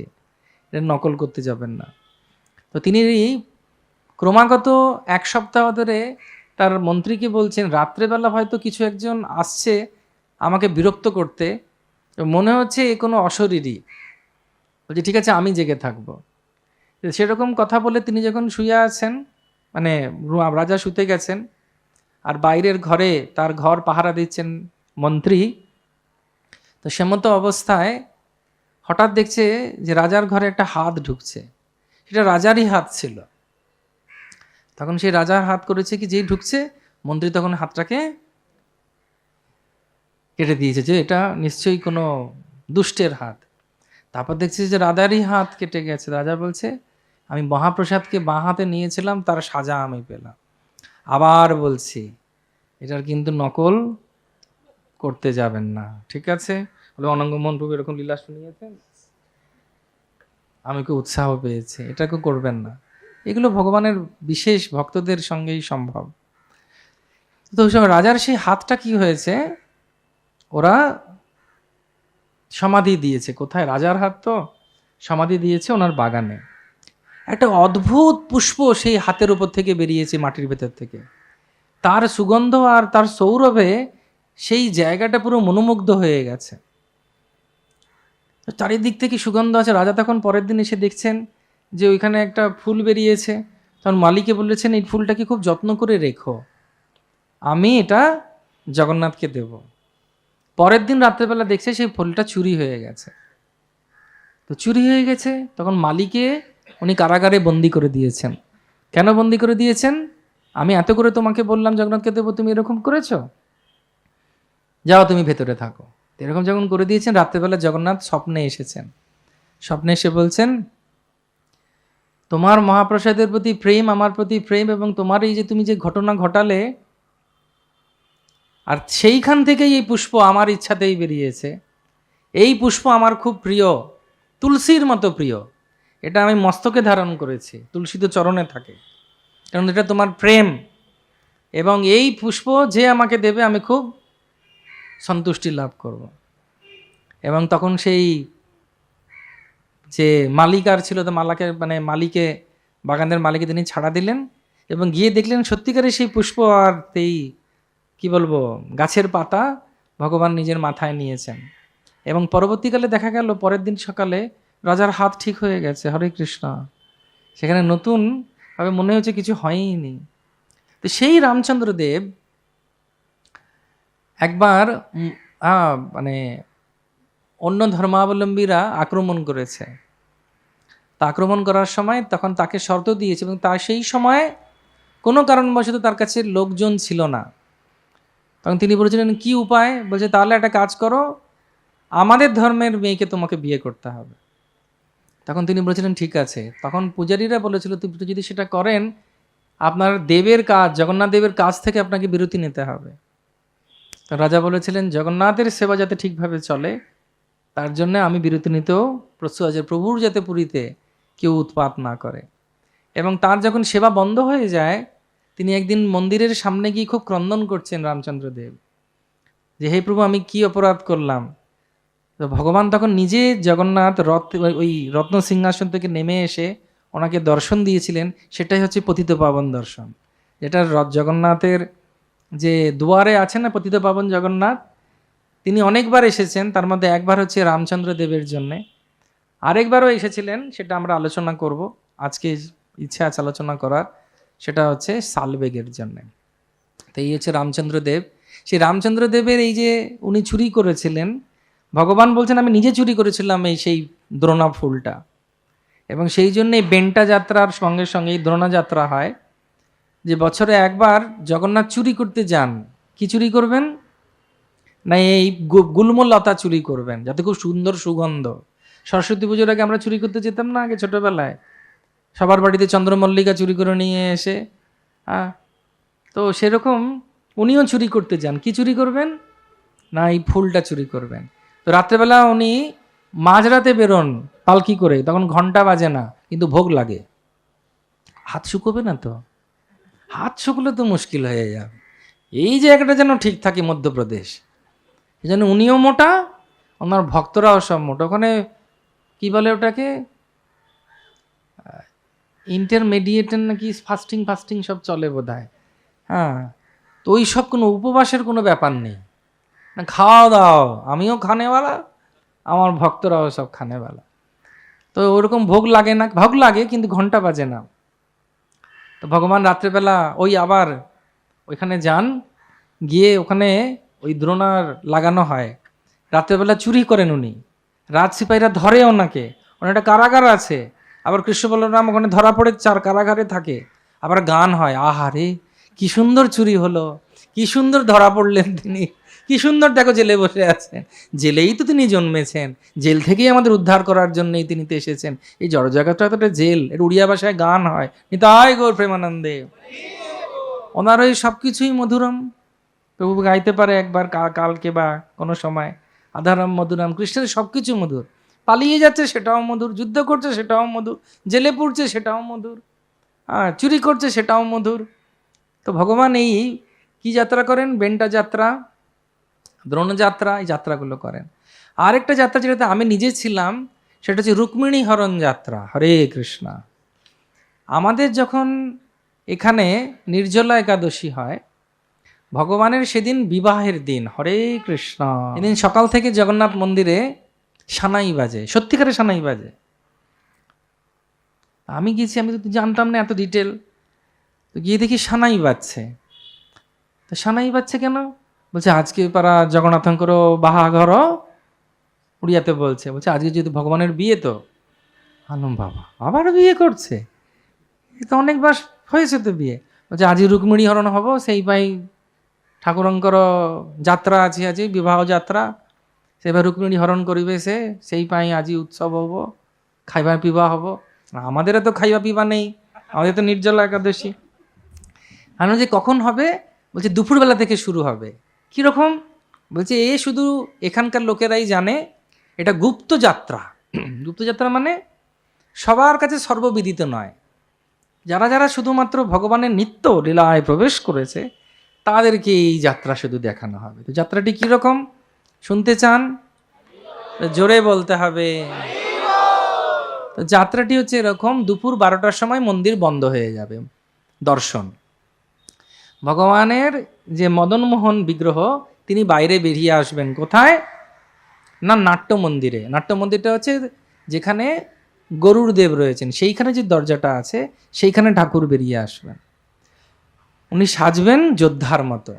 এটা নকল করতে যাবেন না। তো তিনি ক্রমাগত 1 সপ্তাহ ধরে তার মন্ত্রীকে বলছেন, রাত্রেবেলা হয়তো কিছু একজন আসছে আমাকে বিরক্ত করতে, মনে হচ্ছে এ কোনো অশরীরী। বলছে ঠিক আছে, আমি জেগে থাকবো। সেরকম কথা বলে তিনি যখন শুয়ে আছেন, মানে রাজা শুতে গেছেন, আর বাইরের ঘরে তার ঘর পাহারা দিচ্ছেন মন্ত্রী। তো সেমতো অবস্থায় হঠাৎ দেখছে যে রাজার ঘরে একটা হাত ঢুকছে, সেটা রাজারই হাত ছিল। তখন সেই রাজার হাত করেছে কি, যেই ঢুকছে মন্ত্রী তখন হাতটাকে কেটে দিয়েছে, যে এটা নিশ্চয়ই কোনো দুষ্টের হাত। তারপর দেখছে যে রাজারই হাত কেটে গেছে। রাজা বলছে, আমি মহাপ্রসাদকে বাঁ হাতে নিয়েছিলাম, তার সাজা আমি পেলাম। আবার বলছি, এটার কিন্তু নকল করতে যাবেন না, ঠিক আছে? বলে অনঙ্গমোহন প্রভু এরকম লীলা শুনিয়েছেন, আমি খুব উৎসাহ পেয়েছি, এটা কেউ করবেন না। এগুলো ভগবানের বিশেষ ভক্তদের সঙ্গেই সম্ভব। তো রাজার সেই হাতটা কি হয়েছে, ওরা সমাধি দিয়েছে। কোথায়? রাজার হাত তো সমাধি দিয়েছে ওনার বাগানে। একটা অদ্ভুত পুষ্প সেই হাতের উপর থেকে বেরিয়েছে, মাটির ভেতর থেকে। তার সুগন্ধ আর তার সৌরভে সেই জায়গাটা পুরো মনোমুগ্ধ হয়ে গেছে। চারিদিক থেকে সুগন্ধ আছে। রাজা তখন পরের দিন এসে দেখছেন যে ওইখানে একটা ফুল বেরিয়েছে। তখন মালিকে বলেছেন, এই ফুলটাকে খুব যত্ন করে রেখো, আমি এটা জগন্নাথকে দেব। পরের দিন রাত্রেবেলা দেখছে সেই ফুলটা চুরি হয়ে গেছে। তো চুরি হয়ে গেছে, তখন মালিকে উনি কারাগারে বন্দি করে দিয়েছেন। কেন বন্দি করে দিয়েছেন? আমি এত করে তোমাকে বললাম জগন্নাথকে দেবো, তুমি এরকম করেছো, যাও তুমি ভেতরে থাকো। এরকম যখন করে দিয়েছেন, রাত্রেবেলা জগন্নাথ স্বপ্নে এসেছেন। স্বপ্নে এসে বলছেন, তোমার মহাপ্রসাদের প্রতি প্রেম, আমার প্রতি প্রেম, এবং তোমার এই যে তুমি যে ঘটনা ঘটালে, আর সেইখান থেকেই এই পুষ্প আমার ইচ্ছাতেই বেরিয়েছে। এই পুষ্প আমার খুব প্রিয়, তুলসীর মতো প্রিয়। এটা আমি মস্তকে ধারণ করেছি, তুলসী তো চরণে থাকে, কারণ এটা তোমার প্রেম। এবং এই পুষ্প যে আমাকে দেবে আমি খুব সন্তুষ্টি লাভ করব। এবং তখন সেই যে মালিক আর ছিল, তো মালিকে বাগানের মালিকে তিনি ছাড়া দিলেন এবং গিয়ে দেখলেন সত্যিকারের সেই পুষ্প আর এই কি বলবো গাছের পাতা ভগবান নিজের মাথায় নিয়েছেন। এবং পরবর্তীকালে দেখা গেল পরের দিন সকালে রাজার হাত ঠিক হয়ে গেছে। হরে কৃষ্ণ। সেখানে নতুন ভাবে মনে হচ্ছে কিছু হয়ইনি। তো সেই রামচন্দ্রদেব একবার মানে অন্য ধর্মাবলম্বীরা আক্রমণ করেছে। তা আক্রমণ করার সময় তখন তাকে শর্ত দিয়েছে, এবং তার সেই সময় কোনো কারণবশত তার কাছে লোকজন ছিল না। তখন তিনি বলেছিলেন কি উপায়? বলছে তাহলে একটা কাজ করো, আমাদের ধর্মের মেয়েকে তোমাকে বিয়ে করতে হবে। তখন তিনি বলেছিলেন ঠিক আছে। তখন পূজারীরা বলেছিল তুমি যদি সেটা করেন, আপনার দেবের কাজ, জগন্নাথ দেবের কাজ থেকে আপনাকে বিরতি নিতে হবে। তো রাজা বলেছিলেন জগন্নাথের সেবা যাতে ঠিকভাবে চলে, তার জন্য আমি বিরতি নিতেও প্রস্তুত আছি, প্রভুর যাতে পুরীতে কেউ উৎপাত না করে। এবং তার যখন সেবা বন্ধ হয়ে যায়, তিনি একদিন মন্দিরের সামনে গিয়ে খুব ক্রন্দন করছেন রামচন্দ্রদেব, যে হে প্রভু আমি কি অপরাধ করলাম। তো ভগবান তখন নিজে জগন্নাথ ওই রত্ন সিংহাসন থেকে নেমে এসে ওনাকে দর্শন দিয়েছিলেন। সেটাই হচ্ছে পতিত পাবন দর্শন, যেটা জগন্নাথের যে দুয়ারে আছেন না পতিত পাবন জগন্নাথ, তিনি অনেকবার এসেছেন। তার মধ্যে একবার হচ্ছে রামচন্দ্র দেবের জন্যে, আরেকবারও এসেছিলেন, সেটা আমরা আলোচনা করব আজকে, ইচ্ছা আছে আলোচনা করার। সেটা হচ্ছে শালবেগের জন্যে। তো এই হচ্ছে রামচন্দ্র দেব। সেই রামচন্দ্র দেবের এই যে উনি চুরি করেছিলেন, ভগবান বলছেন আমি নিজে চুরি করেছিলাম এই সেই দ্রোণা ফুলটা। এবং সেই জন্যে বেন্টা যাত্রার সঙ্গে সঙ্গে এই দ্রোণা যাত্রা হয়, যে বছরে একবার জগন্নাথ চুরি করতে যান। কি চুরি করবেন না, এই গুল্মলতা চুরি করবেন, যাতে খুব সুন্দর সুগন্ধ। সরস্বতী পুজোর আগে আমরা চুরি করতে যেতাম না আগে ছোটবেলায়, সবার বাড়িতে চন্দ্রমল্লিকা চুরি করে নিয়ে এসে। তো সেরকম উনিও চুরি করতে যান। কি চুরি করবেন না, এই ফুলটা চুরি করবেন। তো রাত্রেবেলা উনি মাঝরাতে বেরোন পালকি করে, তখন ঘন্টা বাজে না, কিন্তু ভোগ লাগে। হাত শুকোবে না তো, হাত শুকলে তো মুশকিল হয়ে যাবে। এই জায়গাটা যেন ঠিক থাকে মধ্যপ্রদেশ, এই জন্য উনিও মোটা, ওনার ভক্তরাও সব মোটা। ওখানে কি বলে ওটাকে, ইন্টারমিডিয়েটের নাকি ফাস্টিং সব চলে বোধহয়। হ্যাঁ, তো ওই সব কোনো উপবাসের কোনো ব্যাপার নেই না, খাওয়া দাও, আমিও খানেওয়ালা, আমার ভক্তরাও সব খানেওয়ালা। তো ওরকম ভোগ লাগে না, ভোগ লাগে কিন্তু ঘন্টা বাজে না। তো ভগবান রাত্রেবেলা ওই আবার ওইখানে যান, গিয়ে ওখানে ওই দ্রোণার লাগানো হয়। রাত্রেবেলা চুরি করেন উনি, রাজ সিপাহীরা ধরে ওনাকে, ওনার একটা কারাগার আছে। আবার কৃষ্ণ বলরাম ওখানে ধরা পড়ে কারাগারে থাকে। আবার গান হয়, আহারে কি সুন্দর চুরি হলো, কি সুন্দর ধরা পড়লেন তিনি, কি সুন্দর দেখো জেলে বসে আছেন। জেলেই তো তিনি জন্মেছেন, জেল থেকেই আমাদের উদ্ধার করার জন্যই তিনি তো এসেছেন। এই জড়জগৎটা তো একটা জেল, এর উড়িয়া ভাষায় গান হয়, নিতাই গৌর প্রেমানন্দে। ওনার ওই সব কিছুই মধুরম, প্রভু গাইতে পারে একবার কালকে বা কোনো সময়, আধারাম মধুরাম, কৃষ্ণের সব কিছু মধুর। পালিয়ে যাচ্ছে সেটাও মধুর, যুদ্ধ করছে সেটাও মধুর, জেলে পড়ছে সেটাও মধুর, চুরি করছে সেটাও মধুর। তো ভগবান এই কি যাত্রা করেন, বেন্টা যাত্রা, দ্রোণযাত্রা, এই যাত্রাগুলো করেন। আরেকটা যাত্রা যেটাতে আমি নিজে ছিলাম, সেটা হচ্ছে রুক্মিণী হরণ যাত্রা। হরে কৃষ্ণ। আমাদের যখন এখানে নির্জলা একাদশী হয়, ভগবানের সেদিন বিবাহের দিন, হরে কৃষ্ণ। এদিন সকাল থেকে জগন্নাথ মন্দিরে সানাই বাজে, সত্যিকারের সানাই বাজে। আমি গেছি, আমি তো জানতাম না এত ডিটেল, তো গিয়ে দেখি সানাই বাজছে। তো সানাই বাজছে কেন? বলছে আজকে পারা জগন্নাথঙ্কর বাহাঘর উড়িয়াতে বলছে আজকে যেহেতু ভগবানের বিয়ে, তো আলম বাবা আবার বিয়ে করছে, এ তো অনেকবার হয়েছে তো বিয়ে। বলছে আজ রুক্মিণী হরণ হব, সেই পাই ঠাকুরঙ্কর যাত্রা আছে, আজ বিবাহ যাত্রা, সেবার রুক্মিণী হরণ করিবে সে, সেই পাই আজি উৎসব হব, খাইবা পিবা হব। আমাদেরও তো খাইবা পিবা নেই, আমাদের তো নির্জলা একাদশী। আমি যে কখন হবে? বলছে দুপুরবেলা থেকে শুরু হবে। কীরকম? বলছে এ শুধু এখানকার লোকেরাই জানে, এটা গুপ্ত যাত্রা। গুপ্ত যাত্রা মানে সবার কাছে সর্ববিদিত নয়, যারা যারা শুধুমাত্র ভগবানের নিত্য লীলায় প্রবেশ করেছে তাদেরকে এই যাত্রা শুধু দেখানো হবে। তো যাত্রাটি কীরকম শুনতে চান? জোরে বলতে হবে। তো যাত্রাটি হচ্ছে এরকম, দুপুর 12টার সময় মন্দির বন্ধ হয়ে যাবে দর্শন। ভগবানের যে মদনমোহন বিগ্রহ, তিনি বাইরে বেরিয়ে আসবেন। কোথায়? না, নাট্য মন্দিরে। নাট্য মন্দিরটা হচ্ছে যেখানে গরুর দেব রয়েছেন, সেইখানে যে দরজাটা আছে সেইখানে ঠাকুর বেরিয়ে আসবেন। উনি সাজবেন যোদ্ধার মতো।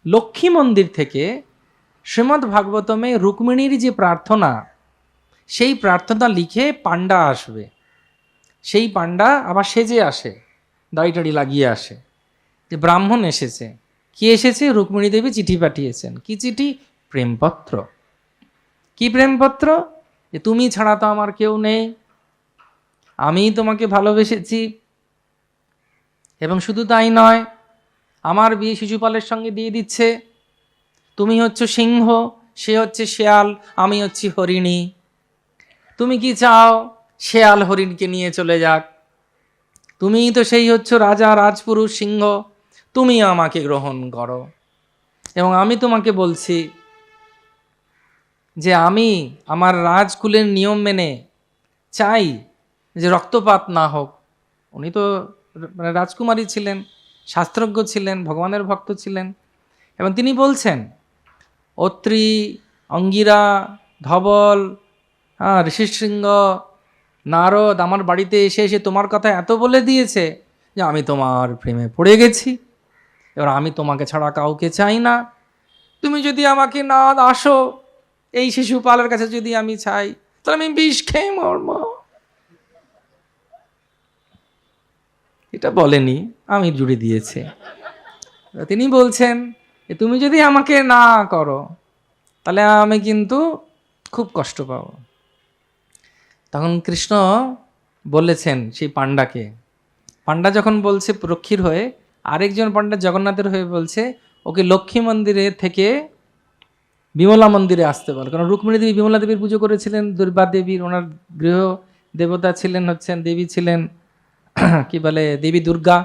লক্ষ্মী মন্দির থেকে শ্রীমদ্ ভাগবতমে রুক্মিণীর যে প্রার্থনা, সেই প্রার্থনা লিখে পাণ্ডা আসবে। সেই পাণ্ডা আবার সেজে আসে, দাড়ি টাড়ি লাগিয়ে আসে, যে ব্রাহ্মণ এসেছে। কি এসেছে? রুক্মিণী দেবী চিঠি পাঠিয়েছেন। কি চিঠি? প্রেমপত্র। কি প্রেমপত্র? যে তুমি ছাড়া তো আমার কেউ নেই, আমি তোমাকে ভালোবেসেছি, এবং শুধু তাই নয়, আমার বিয়ে শিশুপালের সঙ্গে দিয়ে দিচ্ছে। তুমি হচ্ছে সিংহ, সে হচ্ছে শেয়াল, আমি হচ্ছি হরিণী। তুমি কি চাও? শেয়াল হরিণকে নিয়ে চলে যাক। তুমিই তো সেই হচ্ছ রাজা, রাজপুরুষ, সিংহ, তুমি আমাকে গ্রহণ করো। এবং আমি তোমাকে বলছি যে আমি আমার রাজকুলের নিয়ম মেনে চাই যে রক্তপাত না হোক। উনি তো মানে রাজকুমারী ছিলেন, শাস্ত্রজ্ঞ ছিলেন, ভগবানের ভক্ত ছিলেন, এবং তিনি বলছেন অত্রি, অঙ্গিরা, ধবল, ঋষিশৃঙ্গ, নারদ আমার বাড়িতে এসে এসে তোমার কথা এত বলে দিয়েছে যে আমি তোমার প্রেমে পড়ে গেছি, এবার আমি তোমাকে ছাড়া কাউকে চাই না। তুমি যদি আমাকে না আসো, এই শিশুপালের কাছে যদি আমি চাই, তাহলে আমি বিষ খেয়ে মরব। এটা বলেনি, আমি জুড়ে দিয়েছে। তিনি বলছেন যে তুমি যদি আমাকে না করো তাহলে আমি কিন্তু খুব কষ্ট পাব। তখন কৃষ্ণ বলেছেন সেই পাণ্ডাকে, পাণ্ডা যখন বলছে রক্ষীর হয়ে, আরেকজন পাণ্ডা জগন্নাথের হয়ে বলছে ওকে লক্ষ্মী মন্দিরে থেকে বিমলা মন্দিরে আসতে বল। কারণ রুক্মিণী দেবী বিমলা দেবীর পুজো করেছিলেন, দুর্বা দেবীর ওনার গৃহ দেবতা ছিলেন, হচ্ছেন দেবী ছিলেন কি বলে দেবী দুর্গা।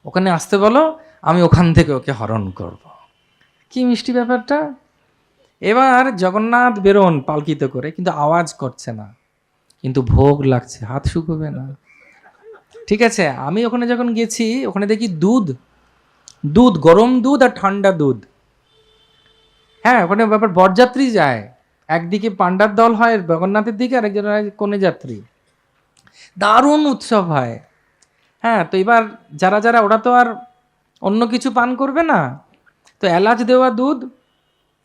ওখানে আসতে বলো, আমি ওখান থেকে ওকে হরণ করব। কি মিষ্টি ব্যাপারটা। এবার জগন্নাথ বেরোন পালকিতে করে, কিন্তু আওয়াজ করছে না, কিন্তু ভোগ লাগছে, হাত শুকোবে না। ঠিক আছে, আমি ওখানে যখন গেছি ওখানে দেখি দুধ, গরম দুধ আর ঠান্ডা দুধ। হ্যাঁ, ওখানে ব্যাপার বরযাত্রী যায়, একদিকে পাণ্ডার দল হয় জগন্নাথের দিকে, আরেকজন হয় কনে যাত্রী। দারুণ উৎসব হয়। হ্যাঁ, তো এবার যারা যারা, ওরা তো আর অন্য কিছু পান করবে না, তো এলাচ দেওয়া দুধ,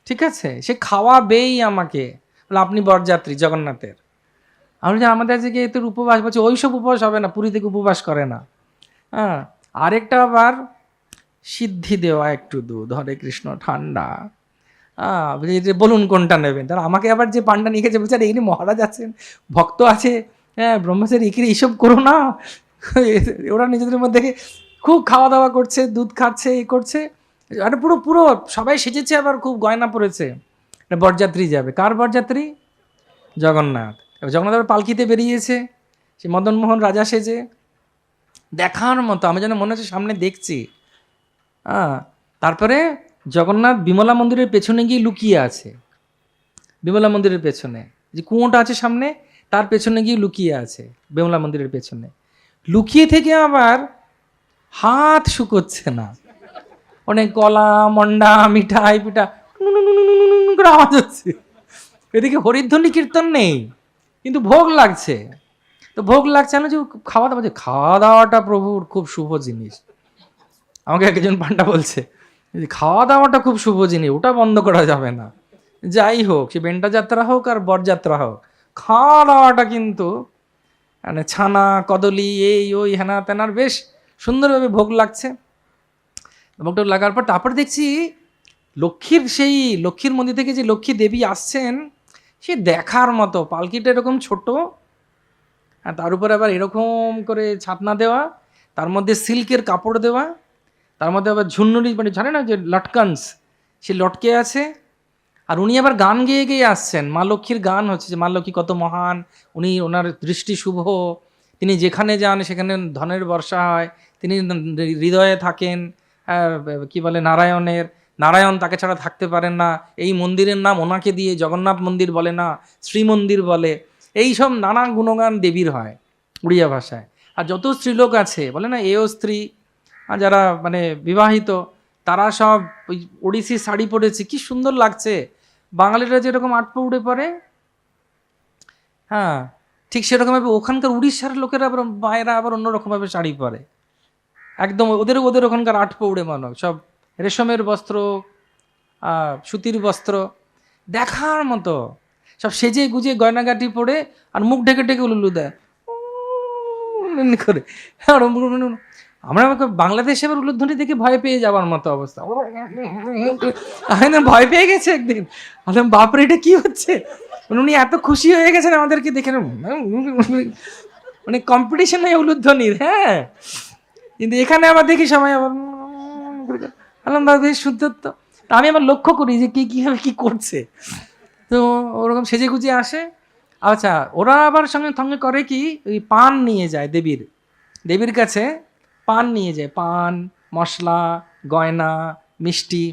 ঠিক আছে, সে খাওয়াবেই আমাকে। বলে আপনি বরযাত্রী জগন্নাথের। আমি যে আমাদের আজকে তোর উপবাস, বলছে ওইসব উপবাস হবে না, পুরী থেকে উপবাস করে না। হ্যাঁ, আরেকটা আবার সিদ্ধি দেওয়া একটু দুধ, হরে কৃষ্ণ, ঠান্ডা। বলুন কোনটা নেবেন। তারা আমাকে আবার যে পান্ডা নিয়ে গেছে বলছে এখানে মহারাজ আছেন, ভক্ত আছে, হ্যাঁ ব্রহ্মচারী, এখানে এইসব করো না। ওরা নিজেদের মধ্যে খুব খাওয়া দাওয়া করছে, দুধ খাচ্ছে, এই করছে, আর পুরো পুরো সবাই সেজেছে, আবার খুব গয়না পড়েছে। বরযাত্রী যাবে। কার বরযাত্রী? জগন্নাথ। জগন্নাথ আবার পালকিতে বেরিয়েছে, সে মদনমোহন রাজা সেজে, দেখার মতো। আমি যেন মনে হচ্ছে সামনে দেখছি। তারপরে জগন্নাথ বিমলা মন্দিরের পেছনে গিয়ে লুকিয়ে আছে। বিমলা মন্দিরের পেছনে যে কুয়োটা আছে সামনে, তার পেছনে গিয়ে লুকিয়ে আছে বিমলা মন্দিরের পেছনে। লুকিয়ে থেকে আবার হাত শুকোচ্ছে না, অনেক কলা মন্ডা মিঠাই পিঠা করে আওয়াজ হচ্ছে, এদিকে হরিধ্বনি কীর্তন নেই কিন্তু ভোগ লাগছে। তো ভোগ লাগছে না যে খাওয়া দাওয়া, খাওয়া দাওয়াটা প্রভুর খুব শুভ জিনিস। আমাকে একজন পান্ডা বলছে খাওয়া দাওয়াটা খুব শুভ জিনিস, ওটা বন্ধ করা যাবে না। যাই হোক, সে বেন্টা যাত্রা হোক আর বরযাত্রা হোক, খাওয়া দাওয়াটা কিন্তু মানে ছানা কদলি এই ওই হেনা তেনার বেশ সুন্দরভাবে ভোগ লাগছে। ভোগটা লাগার পর তারপর দেখছি লক্ষ্মীর মন্দির থেকে যে লক্ষ্মী দেবী আসছেন সে দেখার মতো, পালকিটা এরকম ছোট, আর তার উপরে আবার এরকম করে ছাতনা দেওয়া, তার মধ্যে সিল্কের কাপড় দেওয়া, তার মধ্যে আবার ঝুন্নুরি মানে জানে না যে লটকানস, সে লটকে আছে। আর উনি আবার গান গেয়ে গেয়ে আসছেন, মা লক্ষ্মীর গান হচ্ছে যে মা লক্ষ্মী কত মহান, উনি ওনার দৃষ্টি শুভ, তিনি যেখানে যান সেখানে ধনের বর্ষা হয়, তিনি হৃদয়ে থাকেন কি বলে নারায়ণ তাকে ছাড়া থাকতে পারেন না, এই মন্দিরের নাম ওনাকে দিয়ে জগন্নাথ মন্দির বলে না শ্রীমন্দির বলে, এই সব নানা গুণগান দেবীর হয় উড়িয়া ভাষায়। আর যত স্ত্রীলোক আছে বলে না এও স্ত্রী, আর যারা মানে বিবাহিত তারা সব ওই ওড়িশি শাড়ি পরেছে, কি সুন্দর লাগছে। বাঙালিরা যেরকম আটপো উড়ে পরে, হ্যাঁ ঠিক সেরকমভাবে ওখানকার উড়িষ্যার লোকেরা আবার মায়েরা আবার অন্যরকমভাবে শাড়ি পরে, একদম ওদের ওখানকার আটপো উড়ে মানব, সব রেশমের বস্ত্র সুতির বস্ত্র দেখার মতো, সব সেজে গুজে গয়নাগাটি পরে আর মুখ ঢেকে ঢেকে উলুলু দেয় করে। আর আমরা বাংলাদেশে এবার উলুধ্বনি দেখে ভয় পেয়ে যাওয়ার মতো অবস্থা, ভয় পেয়ে গেছে একদিন, বাপরে এটা কি হচ্ছে। উনি এত খুশি হয়ে গেছেন আমাদেরকে দেখে, মানে কম্পিটিশন হয় উলুধ্বনির। হ্যাঁ, কিন্তু এখানে আবার দেখি সবাই আবার বেশ সুন্দর। তো আমি আবার লক্ষ্য করি যে কীভাবে কি করছে, তো ওরকম সেজে গুজে আসে। আচ্ছা, ওরা আবার সঙ্গে সঙ্গে করে কি, ওই পান নিয়ে যায় দেবীর কাছে, পান নিয়ে যায়, পান মশলা গয়না মিষ্টি।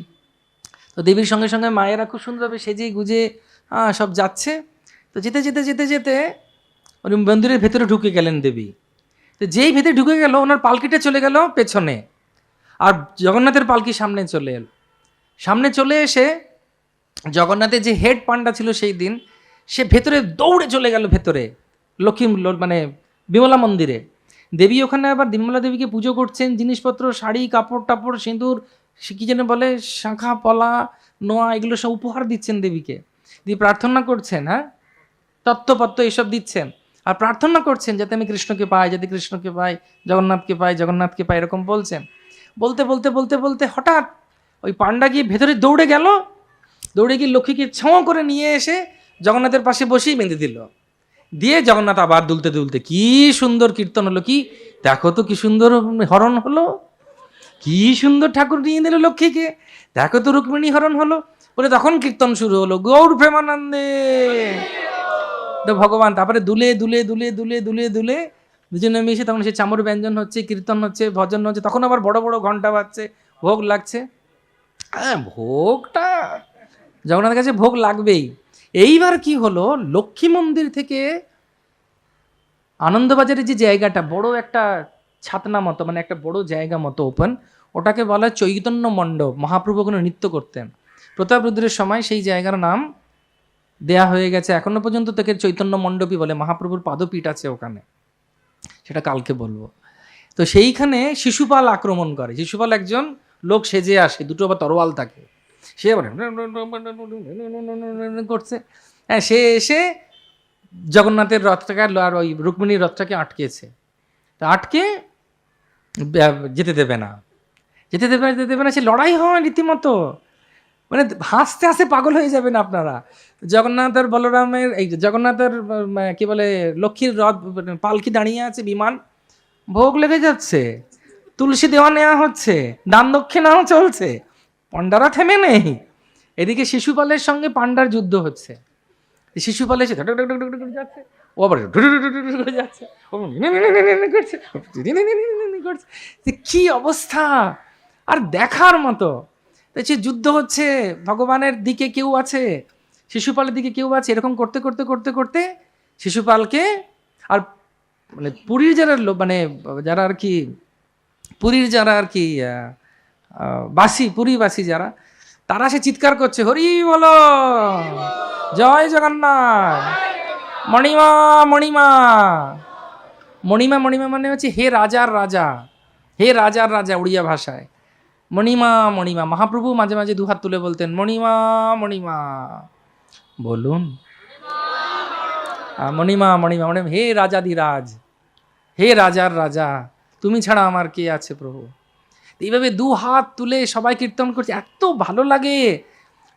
তো দেবীর সঙ্গে সঙ্গে মায়েরা খুব সুন্দরভাবে সেজে গুজে সব যাচ্ছে। তো যেতে যেতে যেতে যেতে উনি মন্দিরের ভেতরে ঢুকে গেলেন দেবী। তো যেই ভেতরে ঢুকে গেল ওনার পালকিটা চলে গেল পেছনে, আর জগন্নাথের পালকি সামনে চলে এল। সামনে চলে এসে জগন্নাথের যে হেড পান্ডা ছিল সেই দিন, সে ভেতরে দৌড়ে চলে গেল ভেতরে লক্ষ্মী মানে বিমলা মন্দিরে। দেবী ওখানে আবার বিমলা দেবীকে পুজো করছেন, জিনিসপত্র শাড়ি কাপড় টাপড় সিঁদুর কী যেন বলে শাঁখা পলা নোয়া এগুলো সব উপহার দিচ্ছেন দেবীকে, দিয়ে প্রার্থনা করছেন, হ্যাঁ তত্ত্বপত্র এইসব দিচ্ছেন আর প্রার্থনা করছেন যাতে আমি কৃষ্ণকে পাই, যাতে কৃষ্ণকে পাই, জগন্নাথকে পাই এরকম বলছেন। বলতে বলতে বলতে বলতে হঠাৎ ওই পান্ডা গিয়ে ভেতরে দৌড়ে গেল, দৌড়ে গিয়ে লক্ষ্মীকে ছোঁ করে নিয়ে এসে জগন্নাথের পাশে বসেই বেঁধে দিল। দিয়ে জগন্নাথ আবার দুলতে দুলতে, কি সুন্দর কীর্তন হলো, কি দেখো তো কি সুন্দর হরণ হলো, কি সুন্দর ঠাকুর নিয়ে দিল লক্ষ্মীকে, দেখো তো রুক্মিণী হরণ হলো বলে তখন কীর্তন শুরু হলো, গৌর প্রেমানন্দে তো ভগবান। তারপরে দুলে দুলে দুলে দুলে দুলে দুলে দুজনে মিশে তখন সে চামর ব্যঞ্জন হচ্ছে, কীর্তন হচ্ছে, ভজন হচ্ছে, তখন আবার বড় বড় ঘন্টা বাজছে, ভোগ লাগছে। হ্যাঁ, ভোগটা জগন্নাথের কাছে ভোগ লাগবেই। এইবার কি হলো, লক্ষ্মী মন্দির থেকে আনন্দবাজারের যে জায়গাটা বড় একটা ছাতনা মতো, মানে একটা বড় জায়গা মতো ওপেন, ওটাকে বলা হয় চৈতন্য মণ্ডপ। মহাপ্রভু ওখানে নৃত্য করতেন প্রতাপরুদ্রের সময়, সেই জায়গার নাম দেয়া হয়ে গেছে এখনো পর্যন্ত তাকে চৈতন্য মণ্ডপই বলে। মহাপ্রভুর পাদপীঠ আছে ওখানে, সেটা কালকে বলবো। তো সেইখানে শিশুপাল আক্রমণ করে, শিশুপাল একজন লোক সেজে আসে, দুটো আবার তরোয়াল থাকে, সে আবার করছে। হ্যাঁ, সে এসে জগন্নাথের রথটাকে আর ওই রুক্মিণীর রথটাকে আটকেছে, তা আটকে যেতে দেবে না, যেতে দেবে না। সে লড়াই হয় রীতিমতো, মানে হাসতে হাসতে পাগল হয়ে যাবেন আপনারা। জগন্নাথ আর বলরামের এই জগন্নাথের কি বলে লক্ষ্মীর রথ পালকি দাঁড়িয়ে আছে, বিমান ভোগ লেগে যাচ্ছে, তুলসী দেওয়া নেওয়া হচ্ছে, দান দক্ষিণাও চলছে, পান্ডারা থেমে নেই। এদিকে শিশুপালের সঙ্গে পান্ডার যুদ্ধ হচ্ছে। শিশুপাল এসে যাচ্ছে, ও আবার যাচ্ছে, করছে, কি অবস্থা, আর দেখার মতো। সে যুদ্ধ হচ্ছে, ভগবানের দিকে কেউ আছে, শিশুপালের দিকে কেউ আছে, এরকম করতে করতে করতে করতে শিশুপালকে আর মানে পুরীর যারা মানে যারা আর কি পুরীর যারা আর কি বাসী, পুরীবাসী যারা, তারা সে চিৎকার করছে, হরি বলো, জয় জগন্নাথ, মণিমা মণিমা। মণিমা মণিমা মানে হচ্ছে হে রাজার রাজা, হে রাজার রাজা উড়িয়া ভাষায়। মণিমা মণিমা, মহাপ্রভু মাঝে মাঝে দুহাত তুলে বলতেন মণিমা মণিমা, বলুন মণিমা মণিমা মানে হে রাজাধিরাজ, হে রাজার রাজা, তুমি ছাড়া আমার কে আছে প্রভু। এইভাবে দু হাত তুলে সবাই কীর্তন করছে, এত ভালো লাগে।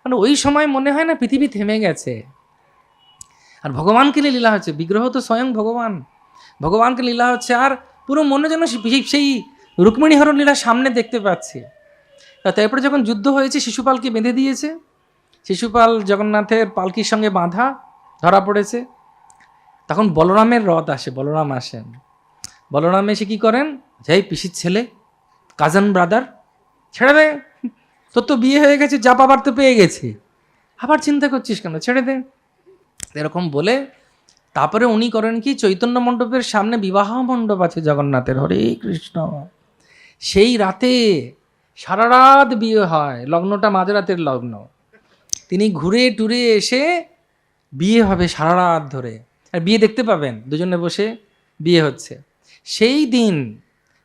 মানে ওই সময় মনে হয় না পৃথিবী থেমে গেছে। আর ভগবানকে নিয়ে লীলা হচ্ছে, বিগ্রহ তো স্বয়ং ভগবান, ভগবানকে লীলা হচ্ছে। আর পুরো মনে যেন সেই রুক্মিণী হরণ লীলা সামনে দেখতে পাচ্ছি। তারপরে যখন যুদ্ধ হয়েছে, শিশুপালকে বেঁধে দিয়েছে, শিশুপাল জগন্নাথের পালকির সঙ্গে বাঁধা ধরা পড়েছে। তখন বলরামের রথ আসে, বলরাম আসেন। বলরাম এসে কী করেন, যাই পিসির ছেলে, কাজন ব্রাদার, ছেড়ে দে, তোর তো বিয়ে হয়ে গেছে, যা পাবার তো পেয়ে গেছে, আবার চিন্তা করছিস কেন, ছেড়ে দে, এরকম বলে তারপরে উনি করেন কি, চৈতন্য মণ্ডপের সামনে বিবাহ মণ্ডপ আছে জগন্নাথের, হরে কৃষ্ণ, সেই রাতে সারা রাত বিয়ে হয়, লগ্নটা মাঝরাতের লগ্ন, তিনি ঘুরে টুরে এসে বিয়ে হবে সারা রাত ধরে। আর বিয়ে দেখতে পাবেন, দুজনে বসে বিয়ে হচ্ছে। সেই দিন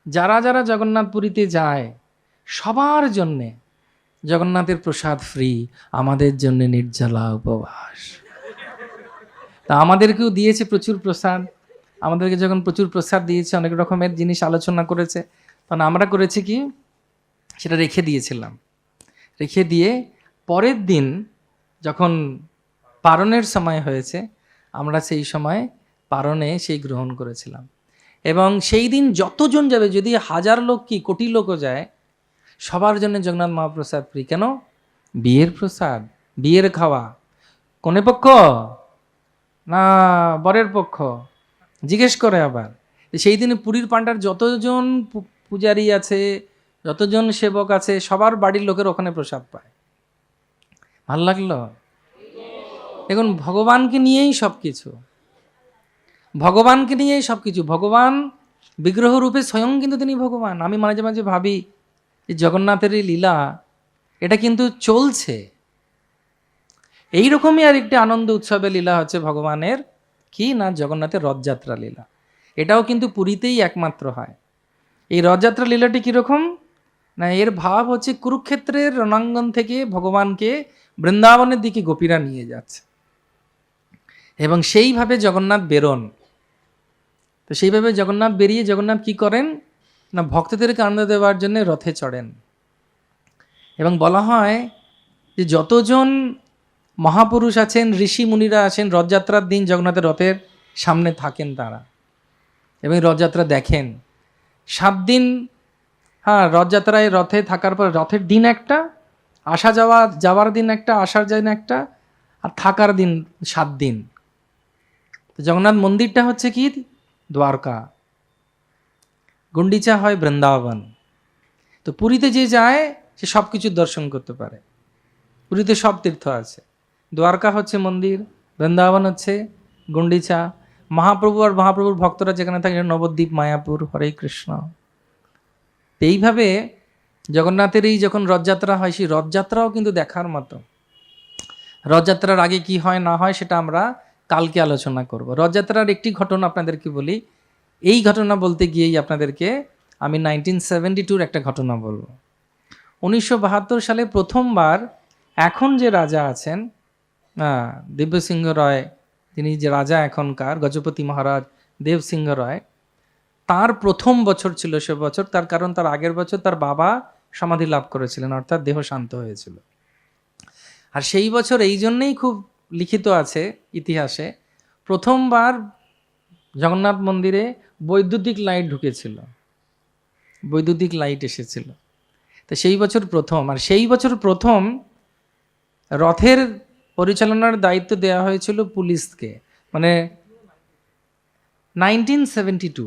যারা যারা জগন্নাথ পুরীতে যায় সবার জন্যে জগন্নাথের প্রসাদ ফ্রি, আমাদের জন্যে নির্জলা উপবাস। তা আমাদেরকেও দিয়েছে প্রচুর প্রসাদ, আমাদেরকে যখন প্রচুর প্রসাদ দিয়েছে, অনেক রকমের জিনিস আলোচনা করেছে, তখন আমরা করেছি কি, সেটা রেখে দিয়েছিলাম। রেখে দিয়ে পরের দিন যখন পারণের সময় হয়েছে, আমরা সেই সময় পারণে সেই গ্রহণ করেছিলাম। এবং সেই দিন যতজন যাবে, যদি 1000 লোক কি কোটি লোকও যায়, সবার জন্য জগন্নাথ মহাপ্রসাদ ফ্রি। কেন? বিয়ের প্রসাদ, বিয়ের খাওয়া। কোনে পক্ষ না বরের পক্ষ জিজ্ঞেস করে আবার। সেই দিনে পুরীর পাণ্ডার যতজন পূজারী আছে, যতজন সেবক আছে, সবার বাড়ির লোকের ওখানে প্রসাদ পায়। ভাল লাগলো? এখন ভগবানকে নিয়েই সব কিছু, ভগবানকে নিয়েই সব কিছু। ভগবান বিগ্রহ রূপে স্বয়ং কিন্তু তিনি ভগবান। আমি মাঝে মাঝে ভাবি যে জগন্নাথের এই লীলা, এটা কিন্তু চলছে। এইরকমই আর একটি আনন্দ উৎসবের লীলা হচ্ছে ভগবানের, কি না, জগন্নাথের রথযাত্রা লীলা। এটাও কিন্তু পুরীতেই একমাত্র হয়। এই রথযাত্রা লীলাটি কীরকম না, এর ভাব হচ্ছে কুরুক্ষেত্রের রণাঙ্গন থেকে ভগবানকে বৃন্দাবনের দিকে গোপীরা নিয়ে যাচ্ছে, এবং সেইভাবে জগন্নাথ বেরোন। তো সেইভাবে জগন্নাথ বেরিয়ে জগন্নাথ কি করেন না, ভক্তদেরকে আনন্দ দেওয়ার জন্য রথে চড়েন। এবং বলা হয় যে যতজন মহাপুরুষ আছেন, ঋষি মুনিরা আছেন, রথযাত্রার দিন জগন্নাথের রথের সামনে থাকেন তারা, এবং রথযাত্রা দেখেন 7 দিন। হ্যাঁ, রথযাত্রায় রথে থাকার পর রথের দিন একটা, আসা যাওয়ার দিন একটা, আসার দিন একটা, আর থাকার দিন 7 দিন। তো জগন্নাথ মন্দিরটা হচ্ছে কি দ্বারকা, গুন্ডিচা হয় বৃন্দাবন। তো পুরীতে যে যায় সে সব কিছু দর্শন করতে পারে। পুরীতে সব তীর্থ আছে, দ্বারকা হচ্ছে মন্দির, বৃন্দাবন হচ্ছে গুন্ডিচা। মহাপ্রভু আর মহাপ্রভুর ভক্তরা যেখানে থাকে নবদ্বীপ, মায়াপুর, হরে কৃষ্ণ। এইভাবে জগন্নাথের এই যখন রথযাত্রা হয়, সেই রথযাত্রাও কিন্তু দেখার মতো। রথযাত্রার আগে কি হয় না হয় সেটা আমরা কালকে আলোচনা করব। রথযাত্রার একটি ঘটনা আপনাদেরকে বলি। এই ঘটনা বলতে গিয়েই আপনাদেরকে আমি 1972 একটা ঘটনা বলবো। 1972 সালে প্রথমবার এখন যে রাজা আছেন দিব্যসিংহ রায়, তিনি যে রাজা এখনকার, গজপতি মহারাজ দেবসিংহ রায়, তার প্রথম বছর ছিল সে বছর। তার কারণ তার আগের বছর তার বাবা সমাধি লাভ করেছিলেন, অর্থাৎ দেহ শান্ত হয়েছিল। আর সেই বছর এই জন্যেই খুব লিখিত আছে ইতিহাসে, প্রথমবার জগন্নাথ মন্দিরে বৈদ্যুতিক লাইট ঢুকেছিল, বৈদ্যুতিক লাইট এসেছিল। তো সেই বছর প্রথম, আর সেই বছর প্রথম রথের পরিচালনার দায়িত্ব দেওয়া হয়েছিল পুলিশকে। মানে 1972,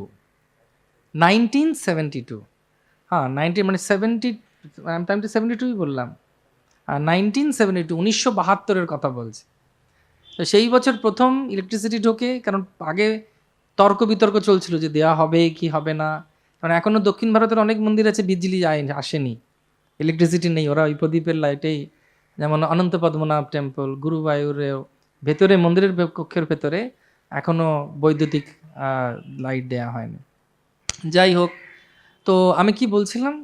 হ্যাঁ 1972 বললাম, 1972, 1972 কথা বলছি। তো সেই বছর প্রথম ইলেকট্রিসিটি ঢোকে, কারণ আগে তর্ক বিতর্ক চলছিল যে দেওয়া হবে কি হবে না। কারণ এখনও দক্ষিণ ভারতের অনেক মন্দির আছে বিজলি আসেনি, ইলেকট্রিসিটি নেই, ওরা ওই প্রদীপের লাইটেই, যেমন অনন্ত পদ্মনাভ টেম্পল, গুরুবায়ুরেও ভেতরে মন্দিরের কক্ষের ভেতরে এখনো বৈদ্যুতিক লাইট দেয়া হয়নি। যাই হোক, তো আমি কি বলছিলাম,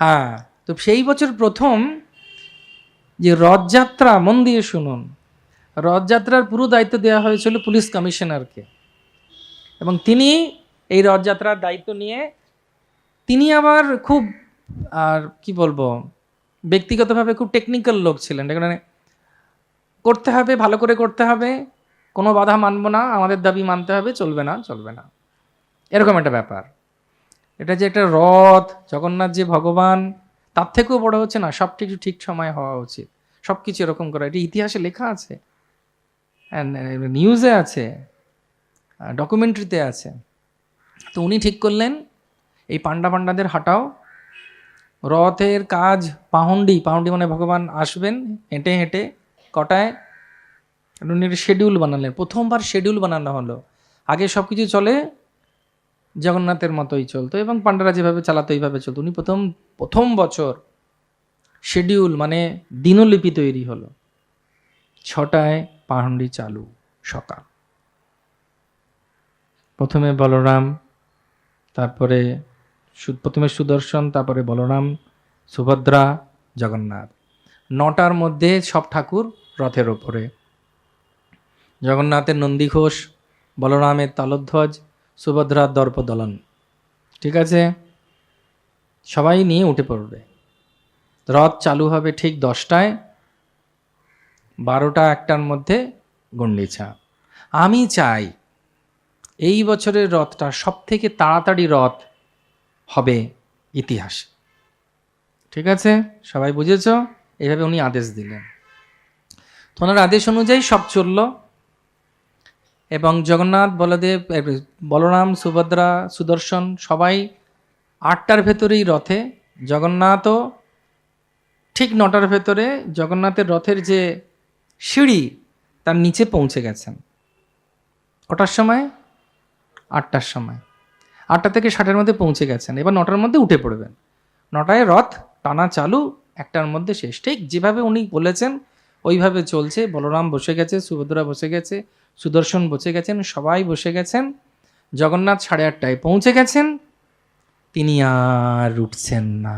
হ্যাঁ, তো সেই বছর প্রথম যে রথযাত্রা, মন দিয়ে শুনুন, রথযাত্রার পুরো দায়িত্ব দেওয়া হয়েছিল পুলিশ কমিশনারকে, এবং তিনি এই রথযাত্রার দায়িত্ব নিয়ে তিনি আবার খুব, আর কি বলবো, ব্যক্তিগতভাবে খুব টেকনিক্যাল লোক ছিলেন। এখানে করতে হবে, ভালো করে করতে হবে, কোনো বাধা মানব না, আমাদের দাবি মানতে হবে, চলবে না চলবে না, এরকম একটা ব্যাপার। এটা যে একটা রথ, জগন্নাথ যে ভগবান, তার থেকেও বড় হচ্ছে না, সব কিছু ঠিক সময় হওয়া উচিত, সব কিছু এরকম করা, এটি ইতিহাসে লেখা আছে, নিউজে আছে, ডকুমেন্টারিতে আছে। তো উনি ঠিক করলেন এই পান্ডাদের হাঁটাও, রথের কাজ পাহুন্ডি, পাহুন্ডি মানে ভগবান আসবেন হেঁটে হেঁটে, কটায়, উনি শিডিউল বানালেন, প্রথমবার শিডিউল বানানো হলো। আগে সব কিছু চলে জগন্নাথের মতোই চলতো এবং পান্ডারা যেভাবে চালাতো এইভাবে চলতো। উনি প্রথম বছর শিডিউল মানে দিনলিপি তৈরি হলো, 6টায় পাহুন্ডি চালু সকাল, প্রথমে বলরাম, তারপরে প্রথমে সুদর্শন, তারপরে বলরাম, সুভদ্রা, জগন্নাথ, 9টার মধ্যে সব ঠাকুর রথের ওপরে, জগন্নাথের নন্দীঘোষ, বলরামের তালধ্বজ, সুভদ্রার দর্পদলন, ঠিক আছে, সবাই নিয়ে উঠে পড়বে। রথ চালু হবে ঠিক 10টায়, 12টা 1টার মধ্যে গুন্ডিছা। আমি চাই এই বছরের রথটা সব থেকে তাড়াতাড়ি রথ হবে ইতিহাসে, ঠিক আছে, সবাই বুঝেছ? এইভাবে উনি আদেশ দিলেন। তো ওনার আদেশ অনুযায়ী সব চলল, এবং জগন্নাথ, বলদেব, বলরাম, সুভদ্রা, সুদর্শন সবাই 8টার ভেতরেই রথে, জগন্নাথও ঠিক 9টার ভেতরে জগন্নাথের রথের যে সিঁড়ি তার নিচে পৌঁছে গেছেন। কটার সময়? 8টার সময়, 8টা থেকে 60-এর মধ্যে পৌঁছে গেছেন। এবার 9টার মধ্যে উঠে পড়বেন, 9টায় রথ টানা চালু, 1টার মধ্যে শেষ, ঠিক যেভাবে উনি বলেছেন ওইভাবে চলছে। বলরাম বসে গেছে, সুভদ্রা বসে গেছে, সুদর্শন বসে গেছেন, সবাই বসে গেছেন। জগন্নাথ 8:30টায় পৌঁছে গেছেন, তিনি আর উঠছেন না।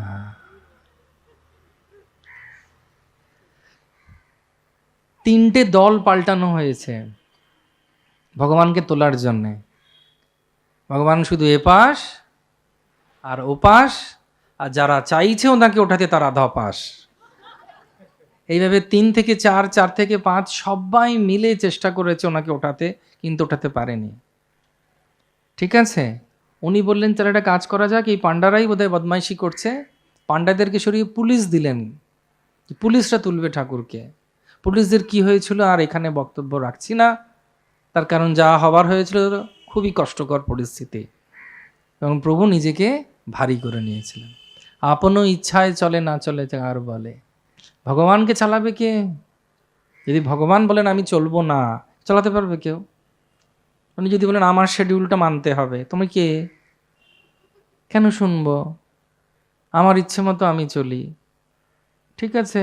তিনটে দল পাল্টানো হয়েছে ভগবানকে তোলার জন্যে। ভগবান শুধু এপাশ আর ওপাশ, আর যারা চাইছে ওনাকে ওঠাতে তারা ধপাস। এইভাবে 3 থেকে 4, 4 থেকে 5 সবাই মিলে চেষ্টা করেছে ওনাকে ওঠাতে, কিন্তু ওঠাতে পারেনি, ঠিক আছে। উনি বললেন তাহলে একটা কাজ করা যাক, এই পান্ডারাই বোধহয় বদমাইশি করছে, পান্ডাদেরকে সরিয়ে পুলিশ দিলেন, পুলিশরা তুলবে ঠাকুরকে। পুলিশদের কি হয়েছিল আর এখানে বক্তব্য রাখছি না, তার কারণ যা হবার হয়েছিল খুবই কষ্টকর পরিস্থিতি, এবং প্রভু নিজেকে ভারী করে নিয়েছিলেন। আপনও ইচ্ছায় চলে না চলে আর বলে, ভগবানকে চালাবে কে? যদি ভগবান বলেন আমি চলবো না, চালাতে পারবে কেউ? উনি যদি বলেন আমার শিডিউলটা মানতে হবে, তুমি কে? কেন শুনবো? আমার ইচ্ছে মতো আমি চলি, ঠিক আছে।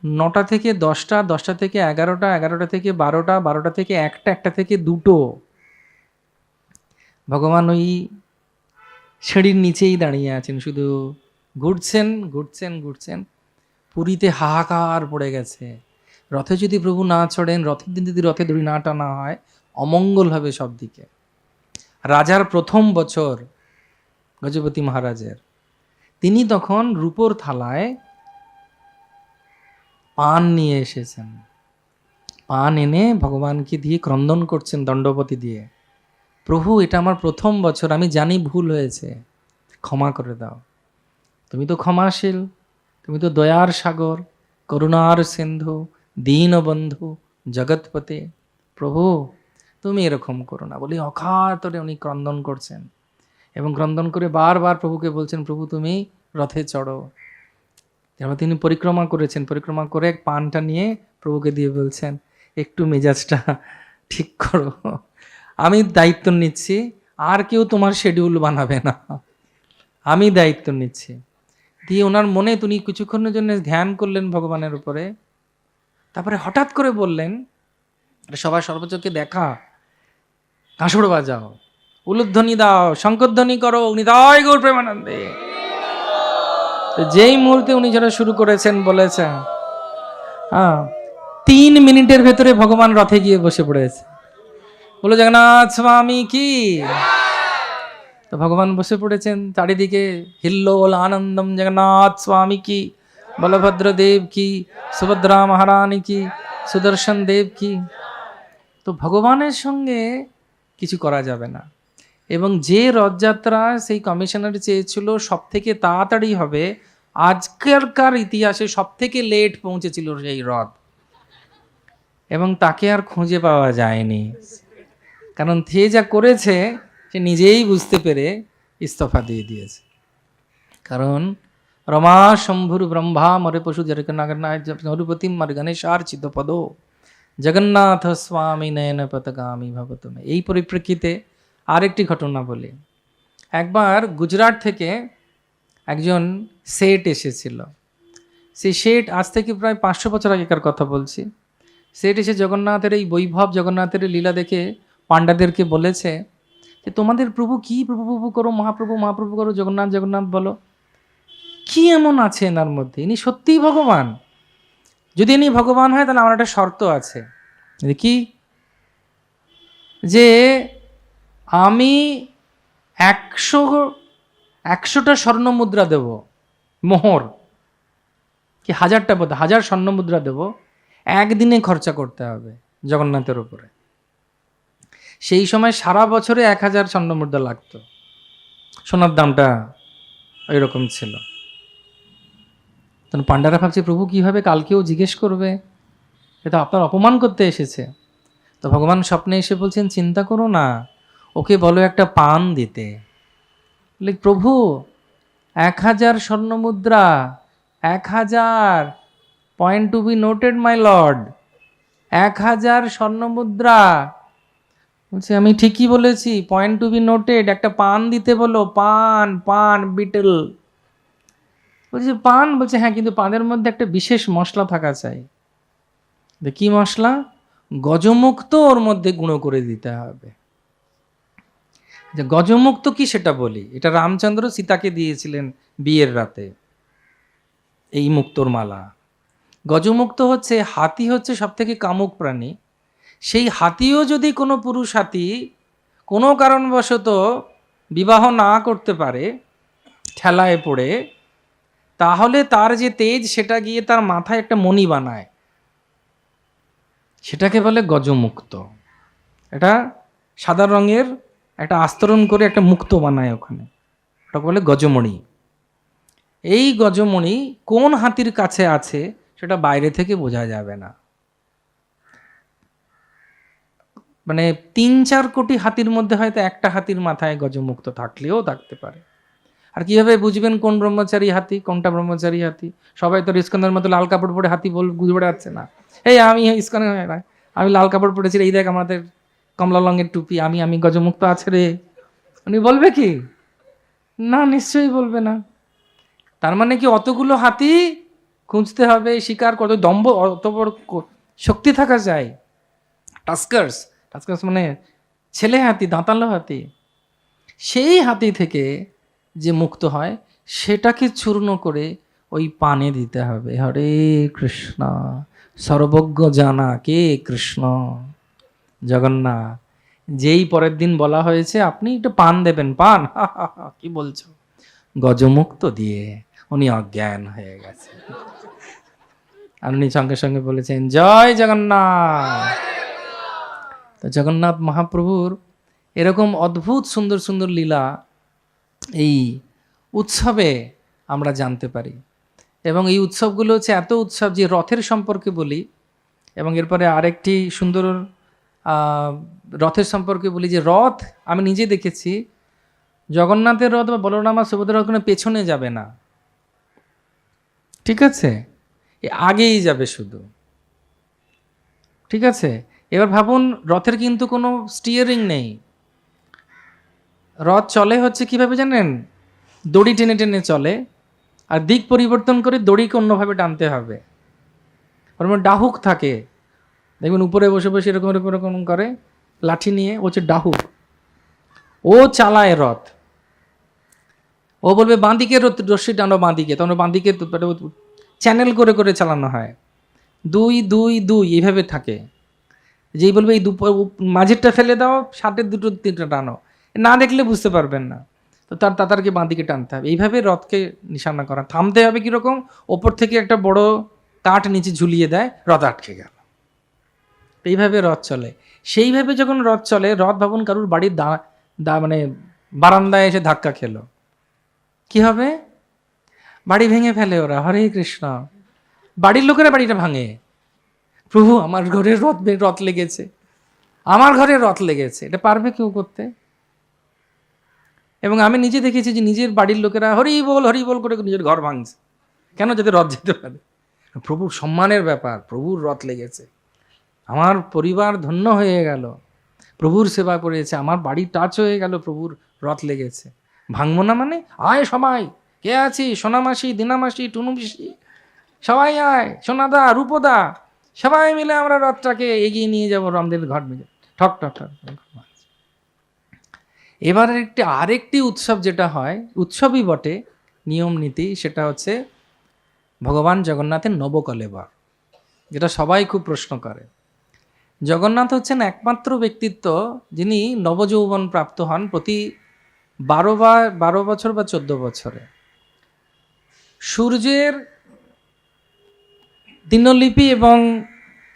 9টা থেকে 10টা, 10টা থেকে 11টা, 11টা থেকে 12টা, 12টা থেকে 1টা, 1টা থেকে 2টো, ভগবান ওই সিঁড়ির নিচেই দাঁড়িয়ে আছেন, শুধু ঘুরছেন ঘুরছেন ঘুরছেন। পুরীতে হাহাকার পড়ে গেছে। রথে যদি প্রভু না চড়েন, রথের দিন যদি রথে দড়ি না টানা হয়, অমঙ্গল হবে সব দিকে। রাজার প্রথম বছর গজপতি মহারাজের, তিনি তখন রূপোর থালায় পান নিয়ে এসেছেন, পান এনে ভগবানকে দিয়ে ক্রন্দন করছেন দণ্ডপতি দিয়ে, প্রভু এটা আমার প্রথম বছর, আমি জানি ভুল হয়েছে, ক্ষমা করে দাও। তুমি তো ক্ষমাশীল, তুমি তো দয়ার সাগর, করুণার সিন্ধু, দীনবন্ধু, জগৎপতি, প্রভু তুমি এরকম করো না বলে অকাতরে উনি ক্রন্দন করছেন, এবং ক্রন্দন করে বারবার প্রভুকে বলছেন, প্রভু তুমি রথে চড়ো। তারপর তিনি পরিক্রমা করেছেন, পরিক্রমা করে পানটা নিয়ে প্রভুকে দিয়ে বলছেন, একটু মেজাজটা ঠিক করো, আমি দায়িত্ব নিচ্ছি, আর কেউ তোমার শিডিউল বানাবে না। আমি দায়িত্ব নিচ্ছি। দিয়ে ওনার মনে তিনি কিছুক্ষণের জন্য ধ্যান করলেন ভগবানের উপরে, তারপরে হঠাৎ করে বললেন, সবার সর্বোচ্চকে দেখা, কাঁসড় বাজাও, উলুধ্বনি দাও, শঙ্করধ্বনি করো, নিতাই গৌর প্রেমানন্দে। তো যেই মুহূর্তে উনি যেটা শুরু করেছেন, বলেছেন 3 মিনিটের ভেতরে ভগবান রথে গিয়ে বসে পড়েছে। বলো জগন্নাথ স্বামী কি। তো ভগবান বসে পড়েছেন, চারিদিকে হিল্লোল আনন্দম, জগন্নাথ স্বামী কি, বলভদ্র দেব কি, সুভদ্রা মহারানী কি, সুদর্শন দেব কি। তো ভগবানের সঙ্গে কিছু করা যাবে না। এবং যে রথযাত্রা সেই কমিশনার চেয়েছিল সব থেকে তাড়াতাড়ি হবে, আজকালকার ইতিহাসে সব থেকে লেট পৌঁছেছিল সেই রথ, এবং তাকে আর খুঁজে পাওয়া যায়নি। কারণ সে যা করেছে সে নিজেই বুঝতে পেরে ইস্তফা দিয়ে দিয়েছে। কারণ রমা শম্ভুর ব্রহ্মা মরে পশু জরকনাগরপতি মর গণেশার চিত্তপদ জগন্নাথ স্বামী নয়ন পতগামী ভবতমে। এই পরিপ্রেক্ষিতে আরেকটি ঘটনা বলি। একবার গুজরাট থেকে একজন শেঠ এসেছিল। সেই শেঠ আজ থেকে প্রায় 500 বছর আগেকার কথা বলছি। শেঠ এসে জগন্নাথের এই বৈভব, জগন্নাথের লীলা দেখে পাণ্ডাদেরকে বলেছে যে তোমাদের প্রভু কি, প্রভু প্রভু করো, মহাপ্রভু মহাপ্রভু করো, জগন্নাথ জগন্নাথ বলো, কি এমন আছে এনার মধ্যে, ইনি সত্যিই ভগবান? যদি ইনি ভগবান হয় তাহলে আমার একটা শর্ত আছে। কি? যে আমি 100টা স্বর্ণ মুদ্রা দেব, মোহর, কি 1000টা বোধ, 1000 স্বর্ণ মুদ্রা দেব, একদিনে খরচা করতে হবে জগন্নাথের উপরে। সেই সময় সারা বছরে 1000 স্বর্ণ মুদ্রা লাগতো, সোনার দামটা ওইরকম ছিল। তখন পাণ্ডারা ভাবছে প্রভু কীভাবে কালকেও জিজ্ঞেস করবে, এটা আপনার অপমান করতে এসেছে। তো ভগবান স্বপ্নে এসে বলছেন চিন্তা করো না, ওকে বলো একটা পান দিতে। বলে প্রভু 1000 স্বর্ণ মুদ্রা, 1000 point to be noted my lord, 1000 স্বর্ণ মুদ্রা। বলছে আমি ঠিকই বলেছি, পয়েন্ট টু বি নোটেড, একটা পান দিতে বলো, পান, পান বিটেল। বলছে পান? বলছে হ্যাঁ, কিন্তু পানের মধ্যে একটা বিশেষ মশলা থাকা চাই। কি মশলা? গজমুক্ত ওর মধ্যে গুঁড়ো করে দিতে হবে। যে গজমুক্ত কি সেটা বলি। এটা রামচন্দ্র সীতাকে দিয়েছিলেন বিয়ের রাতে, এই মুক্তোর মালা। গজমুক্ত হচ্ছে, হাতি হচ্ছে সব থেকে কামুক প্রাণী। সেই হাতিও যদি কোনো পুরুষ হাতি কোনো কারণবশত বিবাহ না করতে পারে, ঠেলায় পড়ে, তাহলে তার যে তেজ সেটা গিয়ে তার মাথায় একটা মণি বানায়, সেটাকে বলে গজমুক্ত। এটা সাদা রঙের একটা আস্তরণ করে একটা মুক্ত বানায় ওখানে, ওটা বলে গজমণি। এই গজমণি কোন হাতির কাছে আছে সেটা বাইরে থেকে বোঝা যাবে না। মানে 3-4 কোটি হাতির মধ্যে হয়তো একটা হাতির মাথায় গজমুক্ত থাকলেও থাকতে পারে। আর কিভাবে বুঝবেন কোন ব্রহ্মচারী হাতি, কোনটা ব্রহ্মচারী হাতি? সবাই তো ইস্কনের মতো লাল কাপড় পরে হাতি বুঝে বেড়াচ্ছে না। এই আমি ইস্কনে, আমি লাল কাপড় পরেছি, এই দেখ আমাদের কমলা রঙের টুপি, আমি গজমুক্ত আছে রে। উনি বলবে কি? না, নিশ্চয়ই বলবে না। তার মানে কি অতগুলো হাতি খুঁজতে হবে, শিকার কত দম্ভ, অত বড় শক্তি থাকা যায়। টাস্কার্স, টাস্কার্স মানে ছেলে হাতি, দাঁতালো হাতি। সেই হাতি থেকে যে মুক্ত হয় সেটাকে চূর্ণ করে ওই পানে দিতে হবে। হরে কৃষ্ণ, সর্বজ্ঞ জানা কে কৃষ্ণ জগন্নাথ। যেই পরের দিন বলা হয়েছে আপনি একটু পান দেবেন, পান, কি বলছো? গজমুক্ত দিয়ে উনি অজ্ঞান হয়ে গেছে। আর উনি সঙ্গে সঙ্গে বলেছেন জয় জগন্নাথ। তো জগন্নাথ মহাপ্রভুর এরকম অদ্ভুত সুন্দর সুন্দর লীলা এই উৎসবে আমরা জানতে পারি। এবং এই উৎসবগুলো হচ্ছে এত উৎসব যে রথের সম্পর্কে বলি, এবং এরপরে আরেকটি সুন্দর রথের সম্পর্কে বলি। যে রথ আমি নিজে দেখেছি, জগন্নাথের রথ বা বলরাম আর সুভদ্রার রথ কোনো পেছনে যাবে না, ঠিক আছে, আগেই যাবে শুধু, ঠিক আছে। এবার ভাবুন, রথের কিন্তু কোনো স্টিয়ারিং নেই, রথ চলে হচ্ছে কিভাবে জানেন? দড়ি টেনে টেনে চলে, আর দিক পরিবর্তন করে দড়িকে অন্যভাবে টানতে হবে। ওর মধ্যে ডাহুক থাকে, দেখবেন উপরে বসে বসে এরকম এরকম এরকম করে লাঠি নিয়ে, ও হচ্ছে ডাহুক, ও চালায় রথ। ও বলবে বাঁদিকে রশ্মি টানো, বাঁদিকে, তখন বাঁদিকে চ্যানেল করে করে চালানো হয়, 2 2 2 এইভাবে থাকে। যেই বলবে এই মাঝেরটা ফেলে দাও, ষাটের 2 3টা টানো, না দেখলে বুঝতে পারবেন না, তো তাদেরকে বাঁদিকে টানতে হবে। এইভাবে রথকে নিশানা করা। থামতে হবে কীরকম, ওপর থেকে একটা বড় কাঠ নিচে ঝুলিয়ে দেয়, রথ আটকে গেল। এইভাবে রথ চলে। সেইভাবে যখন রথ চলে, রথ ভাবুন কারুর বাড়ির মানে বারান্দায় এসে ধাক্কা খেলো, কি হবে? বাড়ি ভেঙে ফেলে ওরা। হরে কৃষ্ণ। বাড়ির লোকেরা বাড়িটা ভাঙে, প্রভু আমার ঘরে রথ লেগেছে, আমার ঘরে রথ লেগেছে। এটা পারবে কেউ করতে? এবং আমি নিজে দেখেছি যে নিজের বাড়ির লোকেরা হরি বল করে নিজের ঘর ভাঙছে। কেন? যাতে রথ যেতে পারে। প্রভুর সম্মানের ব্যাপার, প্রভুর রথ লেগেছে, আমার পরিবার ধন্য হয়ে গেল, প্রভুর সেবা করেছে, আমার বাড়ি টাচ হয়ে গেল, প্রভুর রথ লেগেছে। ভাঙবো না মানে? আয় সবাই, কে আছি, সোনামাসি, দিনামাসি, টুনু পিসি, সবাই আয়, সোনাদা, রূপদা, সবাই মিলে আমরা রথটাকে এগিয়ে নিয়ে যাবো রামদেবের ঘাট মিলে। ঠক ঠক ঠক। এবার আরেকটি উৎসব যেটা হয়, উৎসবই বটে, নিয়ম নীতি, সেটা হচ্ছে ভগবান জগন্নাথের নবকলেবর, যেটা সবাই খুব প্রশ্ন করে। জগন্নাথ হচ্ছেন একমাত্র ব্যক্তিত্ব যিনি নবযৌবন প্রাপ্ত হন প্রতি 12 বছর বা 14 বছরে। সূর্যের দিনলিপি এবং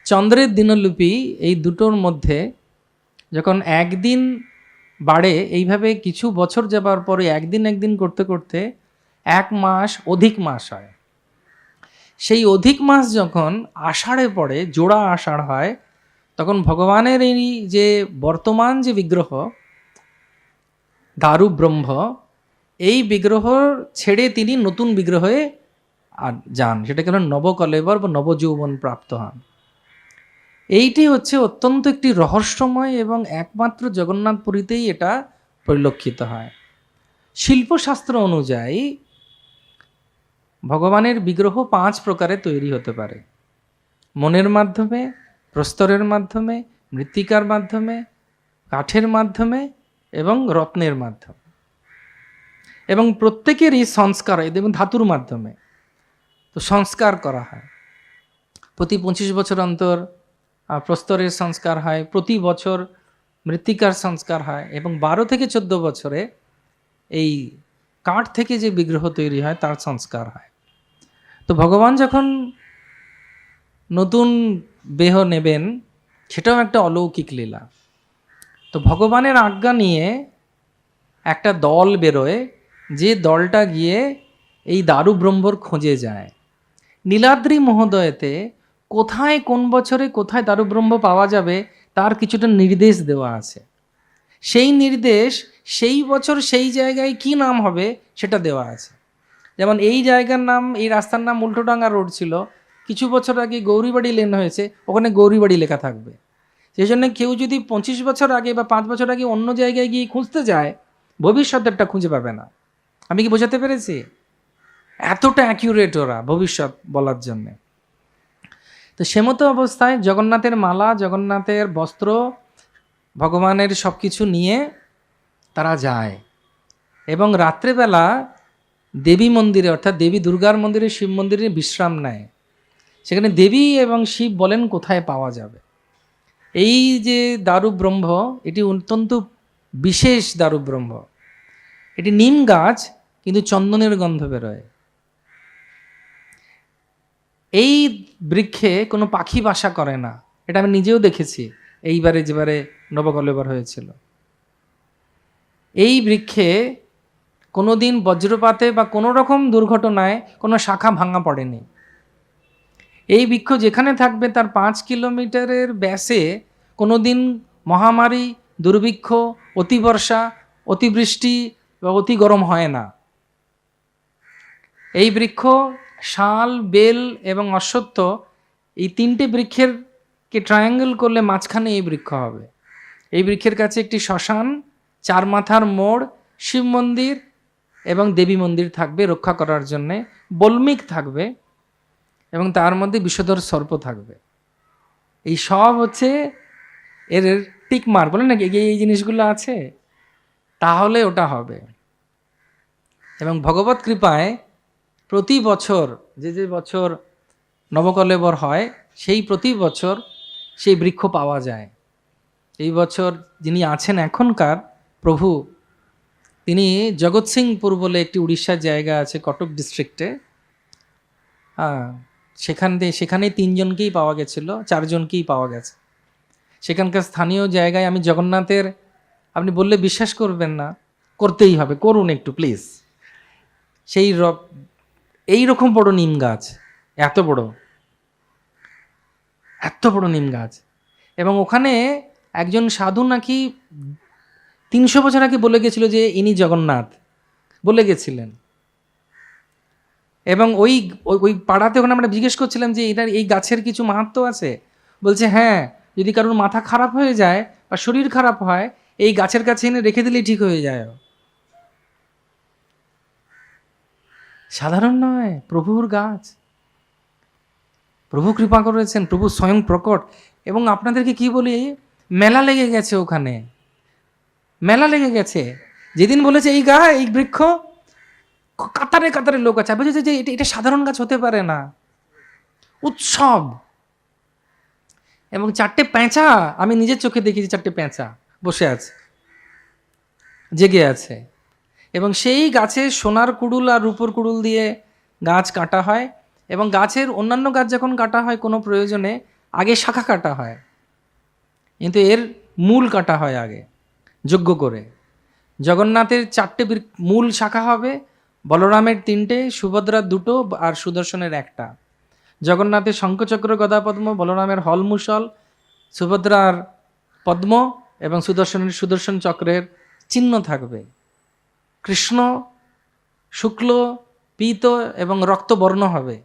চন্দ্রের দিনলিপি, এই দুটোর মধ্যে যখন একদিন বাড়ে, এইভাবে কিছু বছর যাবার পরে একদিন করতে করতে 1 মাস অধিক মাস হয়। সেই অধিক মাস যখন আষাঢ়ে পড়ে, জোড়া আষাঢ় হয়, তখন ভগবানের এই যে বর্তমান যে বিগ্রহ দারু ব্রহ্ম, এই বিগ্রহ ছেড়ে তিনি নতুন বিগ্রহে যান, সেটাকে হলো নবকলেবর বা নবযৌবন প্রাপ্ত হন। এইটি হচ্ছে অত্যন্ত একটি রহস্যময় এবং একমাত্র জগন্নাথপুরীতেই এটা পরিলক্ষিত হয়। শিল্পশাস্ত্র অনুযায়ী ভগবানের বিগ্রহ 5 প্রকারে তৈরি হতে পারে: মনের মাধ্যমে, প্রস্তরের মাধ্যমে, মৃত্তিকার মাধ্যমে, কাঠের মাধ্যমে এবং রত্নের মাধ্যমে। এবং প্রত্যেকেরই সংস্কার হয়, এবং ধাতুর মাধ্যমে তো সংস্কার করা হয়। প্রতি 25 বছর অন্তর প্রস্তরের সংস্কার হয়, প্রতি বছর মৃত্তিকার সংস্কার হয়, এবং 12 থেকে 14 বছরে এই কাঠ থেকে যে বিগ্রহ তৈরি হয় তার সংস্কার হয়। তো ভগবান যখন নতুন দেহ নেবেন, সেটাও একটা অলৌকিক লীলা। তো ভগবানের আজ্ঞা নিয়ে একটা দল বেরোয়, যে দলটা গিয়ে এই দারু ব্রহ্মর খোঁজে যায়। নীলাদ্রি মহোদয়তে কোথায় কোন বছরে কোথায় দারু ব্রহ্ম পাওয়া যাবে তার কিছুটা নির্দেশ দেওয়া আছে। সেই নির্দেশ সেই বছর সেই জায়গায় কি নাম হবে সেটা দেওয়া আছে। যেমন এই জায়গার নাম, এই রাস্তার নাম উল্টোডাঙ্গা রোড ছিল, কিছু বছর আগে গৌরীবাড়ি লেন হয়েছে, ওখানে গৌরীবাড়ি লেখা থাকবে। সেই জন্য কেউ যদি 25 বছর আগে বা 5 বছর আগে অন্য জায়গায় গিয়ে খুঁজতে যায়, ভবিষ্যতেরটা খুঁজে পাবে না। আমি কি বোঝাতে পেরেছি? এতটা অ্যাকিউরেট ওরা ভবিষ্যৎ বলার জন্যে। তো সেমতো অবস্থায় জগন্নাথের মালা, জগন্নাথের বস্ত্র, ভগবানের সব কিছু নিয়ে তারা যায়, এবং রাত্রেবেলা দেবী মন্দিরে, অর্থাৎ দেবী দুর্গার মন্দিরে, শিব মন্দিরে বিশ্রাম নেয়। সেখানে দেবী এবং শিব বলেন কোথায় পাওয়া যাবে। এই যে দারু ব্রহ্ম, এটি অত্যন্ত বিশেষ দারু ব্রহ্ম। এটি নিম গাছ, কিন্তু চন্দনের গন্ধ বেরোয়। এই বৃক্ষে কোনো পাখি বাসা করে না, এটা আমি নিজেও দেখেছি এইবারে যেবারে নবকলেবর হয়েছিল। এই বৃক্ষে কোনো দিন বজ্রপাতে বা কোনো রকম দুর্ঘটনায় কোনো শাখা ভাঙা পড়েনি। এই বৃক্ষ যেখানে থাকবে তার 5 কিলোমিটারের ব্যাসে কোনো দিন মহামারী, দুর্ভিক্ষ, অতিবর্ষা, অতিবৃষ্টি বা অতি গরম হয় না। এই বৃক্ষ শাল, বেল এবং অশ্বত্থ, এই 3টে বৃক্ষের কে ট্রায়াঙ্গেল করলে মাঝখানে এই বৃক্ষ হবে। এই বৃক্ষের কাছে একটি শ্মশান, 4 মাথার মোড়, শিব মন্দির এবং দেবী মন্দির থাকবে রক্ষা করার জন্যে, বল্মিক থাকবে এবং তার মধ্যে বিষধর সর্প থাকবে। এই সব হচ্ছে এর টিক মার্ক, বলে না এই জিনিসগুলো আছে, তাহলে ওটা হবে। এবং ভগবত কৃপায় প্রতি বছর যে বছর নবকলেবর হয় সেই প্রতি বছর সেই বৃক্ষ পাওয়া যায়। এই বছর যিনি আছেন এখনকার প্রভু, তিনি জগৎসিংপুর বলে একটি উড়িষ্যার জায়গা আছে কটক ডিস্ট্রিক্টে, সেখানে 3 জনকেই পাওয়া গেছিল, 4 জনকেই পাওয়া গেছে। সেখানকার স্থানীয় জায়গায় আমি জগন্নাথের, আপনি বললে বিশ্বাস করবেন না, করতেই হবে, করুন একটু প্লিজ। সেই এইরকম বড় নিম গাছ, এত বড় নিম গাছ, এবং ওখানে একজন সাধু নাকি 300 বছর আগে বলে গেছিল যে ইনি জগন্নাথ, বলে গেছিলেন। এবং ওই ওই পাড়াতে ওখানে আমরা জিজ্ঞেস করছিলাম যে এটার এই গাছের কিছু মাহাত্ম্য আছে। বলছে হ্যাঁ, যদি কারোর মাথা খারাপ হয়ে যায় বা শরীর খারাপ হয়, এই গাছের কাছে এনে রেখে দিলেই ঠিক হয়ে যায়। সাধারণ নয়, প্রভুর গাছ, প্রভু কৃপা করেছেন, প্রভু স্বয়ং প্রকট। এবং আপনাদেরকে কি বলি, মেলা লেগে গেছে ওখানে, মেলা লেগে গেছে। যেদিন বলেছে এই বৃক্ষ, কাতারে কাতারে লোক আছে, বুঝেছে যে এটা সাধারণ গাছ হতে পারে না, উৎসব। এবং 4টে পেঁচা, আমি নিজের চোখে দেখেছি, 4টে পেঁচা বসে আছে, জেগে আছে। এবং সেই গাছে সোনার কুড়ুল আর রূপোর কুড়ুল দিয়ে গাছ কাটা হয়। এবং গাছের অন্যান্য গাছ যখন কাটা হয় কোনো প্রয়োজনে, আগে শাখা কাটা হয়, কিন্তু এর মূল কাটা হয় আগে যজ্ঞ করে। জগন্নাথের 4টে মূল শাখা হবে, বলরামের 3টে, সুভদ্রার 2টো আর সুদর্শনের 1টা। জগন্নাথের শঙ্খচক্র গদা পদ্ম, বলরামের হলমুসল, সুভদ্রার পদ্ম এবং সুদর্শনের সুদর্শন চক্রের চিহ্ন থাকবে। কৃষ্ণ শুক্ল, পীত এবং রক্তবর্ণ হবে।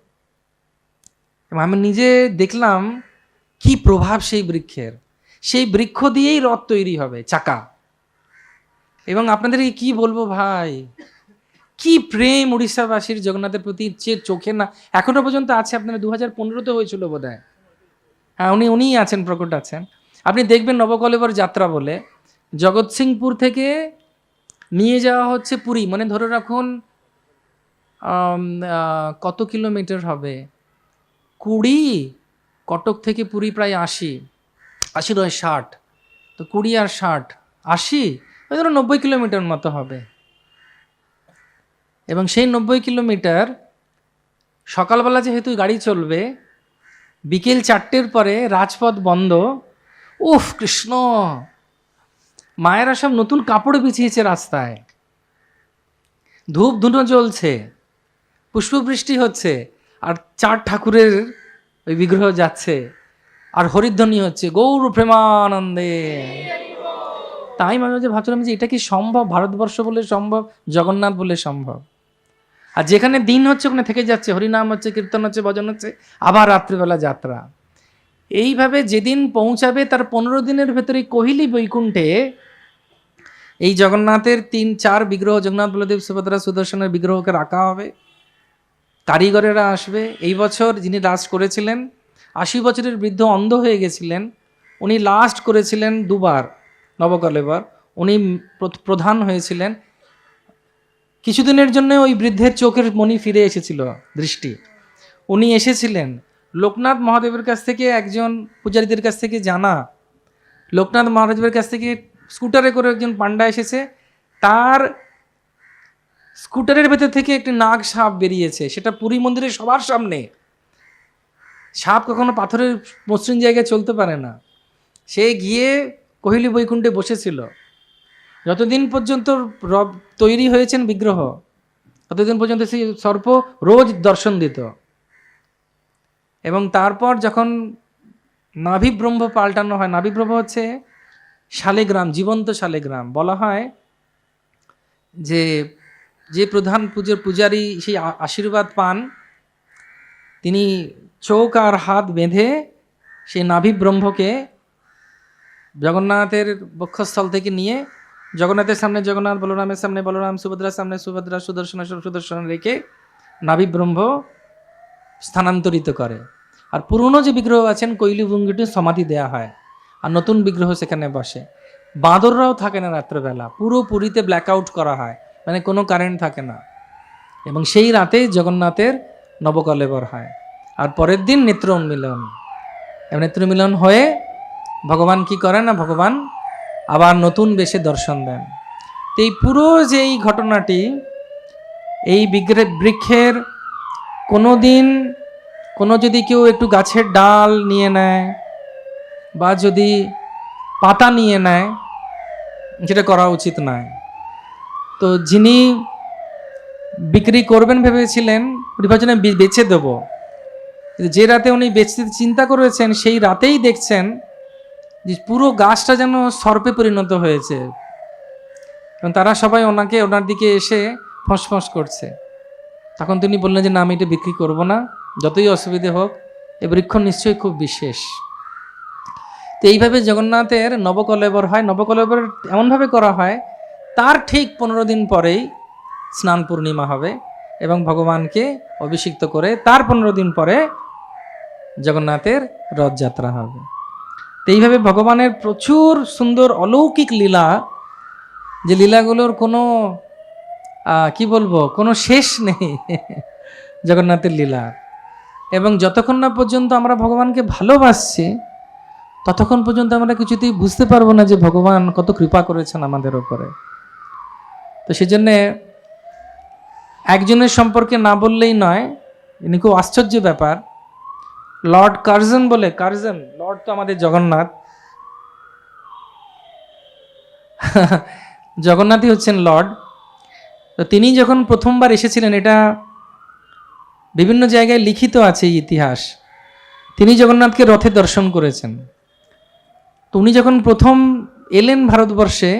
এবং আমি নিজে দেখলাম কি প্রভাব সেই বৃক্ষের। সেই বৃক্ষ দিয়েই রথ তৈরি হবে, চাকা। এবং আপনাদেরকে কি বলবো ভাই, কি প্রেম উড়িষ্যাবাসীর জগন্নাথের প্রতি, যে চোখে না এখনো পর্যন্ত আছে। আপনারা 2015-তে হয়েছিল বোধহয়, হ্যাঁ, উনিই আছেন, প্রকট আছেন। আপনি দেখবেন নবকলেবর যাত্রা বলে জগৎসিংপুর থেকে নিয়ে যাওয়া হচ্ছে পুরী, মানে ধরে রাখুন কত কিলোমিটার হবে, 20, কটক থেকে পুরী প্রায় 80 নয় 60, তো 20 আর 60, 80, ওই ধরো 90 কিলোমিটার মতো হবে। এবং সেই 90 কিলোমিটার সকালবেলা যেহেতু গাড়ি চলবে, বিকেল 4টের পরে রাজপথ বন্ধ। উফ কৃষ্ণ, মায়েরা সব নতুন কাপড় বিছিয়েছে রাস্তায়, ধূপ ধুনো জ্বলছে, পুষ্পবৃষ্টি হচ্ছে, আর 4 ঠাকুরের ওই বিগ্রহ যাচ্ছে, আর হরিধ্বনি হচ্ছে গৌর প্রেমানন্দে। তাই মাঝে মাঝে ভাবছিলাম যে এটা কি সম্ভব, ভারতবর্ষ বলে সম্ভব, জগন্নাথ বলে সম্ভব। আর যেখানে দিন হচ্ছে ওখানে থেকে যাচ্ছে, হরিনাম হচ্ছে, কীর্তন হচ্ছে, ভজন হচ্ছে, আবার রাত্রিবেলা যাত্রা। এইভাবে যেদিন পৌঁছাবে তার 15 দিনের ভেতরে কহিলি বৈকুণ্ঠে এই জগন্নাথের 3-4 বিগ্রহ, জগন্নাথ বলদেব সুভদ্রা সুদর্শনের বিগ্রহকে রাখা হবে, কারিগরেরা আসবে। এই বছর যিনি লাস্ট করেছিলেন, 80 বছরের বৃদ্ধ, অন্ধ হয়ে গেছিলেন, উনি লাস্ট করেছিলেন 2বার নবকলেবর, উনি প্রধান হয়েছিলেন। কিছুদিনের জন্য ওই বৃদ্ধের চোখের মণি ফিরে এসেছিল, দৃষ্টি। উনি এসেছিলেন লোকনাথ মহাদেবের কাছ থেকে, একজন পূজারীদের কাছ থেকে জানা, লোকনাথ মহাদেবের কাছ থেকে স্কুটারে করে একজন পান্ডা এসেছে, তার স্কুটারের ভেতর থেকে একটি নাগ সাপ বেরিয়েছে, সেটা পুরী মন্দিরের সবার সামনে। সাপ কখনো পাথরের মসৃণ জায়গায় চলতে পারে না, সে গিয়ে কহিলি বৈকুণ্ঠে বসেছিল। যতদিন পর্যন্ত তৈরি হয়েছেন বিগ্রহ, ততদিন পর্যন্ত সেই সর্প রোজ দর্শন দিত। এবং তারপর যখন নাভিব্রহ্ম পাল্টানো হয়, নাভিব্রহ্ম হচ্ছে শালেগ্রাম, জীবন্ত শালেগ্রাম। বলা হয় যে প্রধান পূজারী সেই আশীর্বাদ পান, তিনি চোখ আর হাত বেঁধে সেই নাভিব্রহ্মকে জগন্নাথের বক্ষস্থল থেকে নিয়ে জগন্নাথের সামনে জগন্নাথ, বলরামের সামনে বলরাম, সুভদ্রার সামনে সুভদ্রা, সুদর্শন সুদর্শন রেখে নাভিব্রহ্ম স্থানান্তরিত করে। আর পুরনো যে বিগ্রহ আছেন কৈলিভঙ্গিটি সমাধি দেয়া হয়, আর নতুন বিগ্রহ সেখানে বসে। বাঁদররাও থাকে না রাত্রেবেলা, পুরো পুরীতে ব্ল্যাক আউট করা হয়, মানে কোনো কারেন্ট থাকে না। এবং সেই রাতেই জগন্নাথের নবকলেবর হয়। আর পরের দিন নেত্র উন্মিলন। নেত্র উন্মিলন হয়ে ভগবান কি করেন না, ভগবান আবার নতুন বেশে দর্শন দেন। তো এই পুরো যে এই ঘটনাটি, এই বৃক্ষের কোনো দিন কোনো যদি কেউ একটু গাছের ডাল নিয়ে নেয় বা যদি পাতা নিয়ে নেয়, যেটা করা উচিত নয়। তো যিনি বিক্রি করবেন ভেবেছিলেন বিভাজনে বেচে দেব, যে রাতে উনি বেচতে চিন্তা করেছেন সেই রাতেই দেখছেন যে পুরো গাছটা যেন সর্পে পরিণত হয়েছে। এবং তারা সবাই ওনার দিকে এসে ফসফস করছে। তখন তিনি বললেন যে না, আমি এটা বিক্রি করব না, যতই অসুবিধে হোক, এ বৃক্ষ নিশ্চয়ই খুব বিশেষ। তো এইভাবে জগন্নাথের নবকলেবর হয়। নবকলেবর এমনভাবে করা হয়, তার ঠিক 15 দিন পরেই স্নান পূর্ণিমা হবে এবং ভগবানকে অভিষিক্ত করে তার 15 দিন পরে জগন্নাথের রথযাত্রা হবে। তো এইভাবে ভগবানের প্রচুর সুন্দর অলৌকিক লীলা, যে লীলাগুলোর কোনো কি বলবো, কোনো শেষ নেই জগন্নাথের লীলা। এবং যতক্ষণ না পর্যন্ত আমরা ভগবানকে ভালোবাসছি, ততক্ষণ পর্যন্ত আমরা কিছুতেই বুঝতে পারবো না যে ভগবান কত কৃপা করেছেন আমাদের ওপরে। তো সেজন্যে একজনের সম্পর্কে না বললেই নয়, ইনি খুব আশ্চর্য ব্যাপার। লর্ড কার্জন বলে, কার্জন লর্ড তো আমাদের জগন্নাথ, জগন্নাথই হচ্ছেন লর্ড। তো তিনি যখন প্রথমবার এসেছিলেন, এটা বিভিন্ন জায়গায় লিখিত আছে এই ইতিহাস, তিনি জগন্নাথকে রথে দর্শন করেছেন। তো উনি যখন প্রথম এলেন ভারতবর্ষে,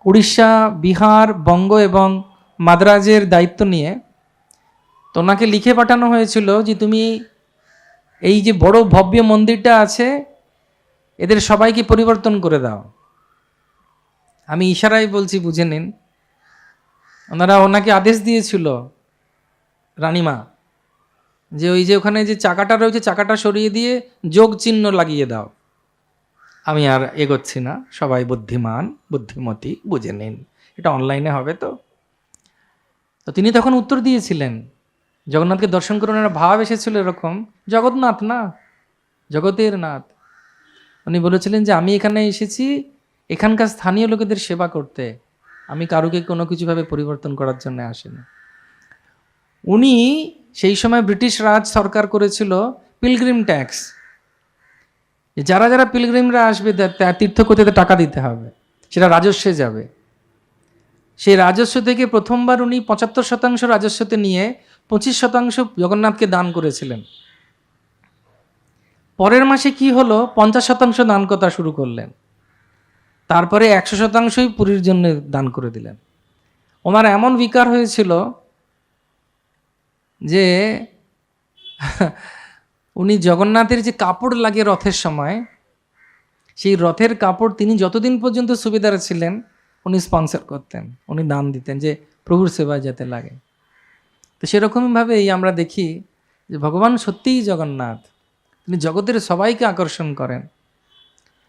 উড়িষ্যা, বিহার, বঙ্গ এবং মাদ্রাজের দায়িত্ব নিয়ে, তো ওনাকে লিখে পাঠানো হয়েছিল যে তুমি এই যে বড় ভব্য মন্দিরটা আছে, এদের সবাইকে পরিবর্তন করে দাও। আমি ইশারায় বলছি, বুঝে নিন। ওনারা ওনাকে আদেশ দিয়েছিল, রানীমা, যে ওই যে ওখানে যে চাকাটা রয়েছে, চাকাটা সরিয়ে দিয়ে যোগ চিহ্ন লাগিয়ে দাও। আমি আর এগোচ্ছি না, সবাই বুদ্ধিমান বুদ্ধিমতী, বুঝে নিন, এটা অনলাইনে হবে। তো তিনি তখন উত্তর দিয়েছিলেন, জগন্নাথকে দর্শন করে ওনার ভাব এসেছিল এরকম, জগন্নাথ না, জগতের নাথ। উনি বলেছিলেন যে আমি এখানে এসেছি এখানকার স্থানীয় লোকেদের সেবা করতে, আমি কারুকে কোনো কিছুভাবে পরিবর্তন করার জন্য আসিনি। উনি সেই সময় ব্রিটিশ রাজ সরকার করেছিল পিলগ্রিম ট্যাক্স, যারা যারা পিলগ্রিমরা আসবে তীর্থ করতে টাকা দিতে হবে, সেটা রাজস্বে যাবে। সেই রাজস্ব থেকে প্রথমবার উনি 75% রাজস্বতে নিয়ে 25% জগন্নাথকে দান করেছিলেন। পরের মাসে কি হলো, 50% দান কথা শুরু করলেন। তারপরে 100%ই পুরীর জন্য দান করে দিলেন। ওনার এমন বিকার হয়েছিল যে উনি জগন্নাথের যে কাপড় লাগে রথের সময়, সেই রথের কাপড় তিনি যতদিন পর্যন্ত সুবিধার ছিলেন উনি স্পন্সর করতেন, উনি দান দিতেন যে প্রভুর সেবায় যেতে লাগে। তো সেরকমভাবেই আমরা দেখি যে ভগবান সত্যিই জগন্নাথ, তিনি জগতের সবাইকে আকর্ষণ করেন।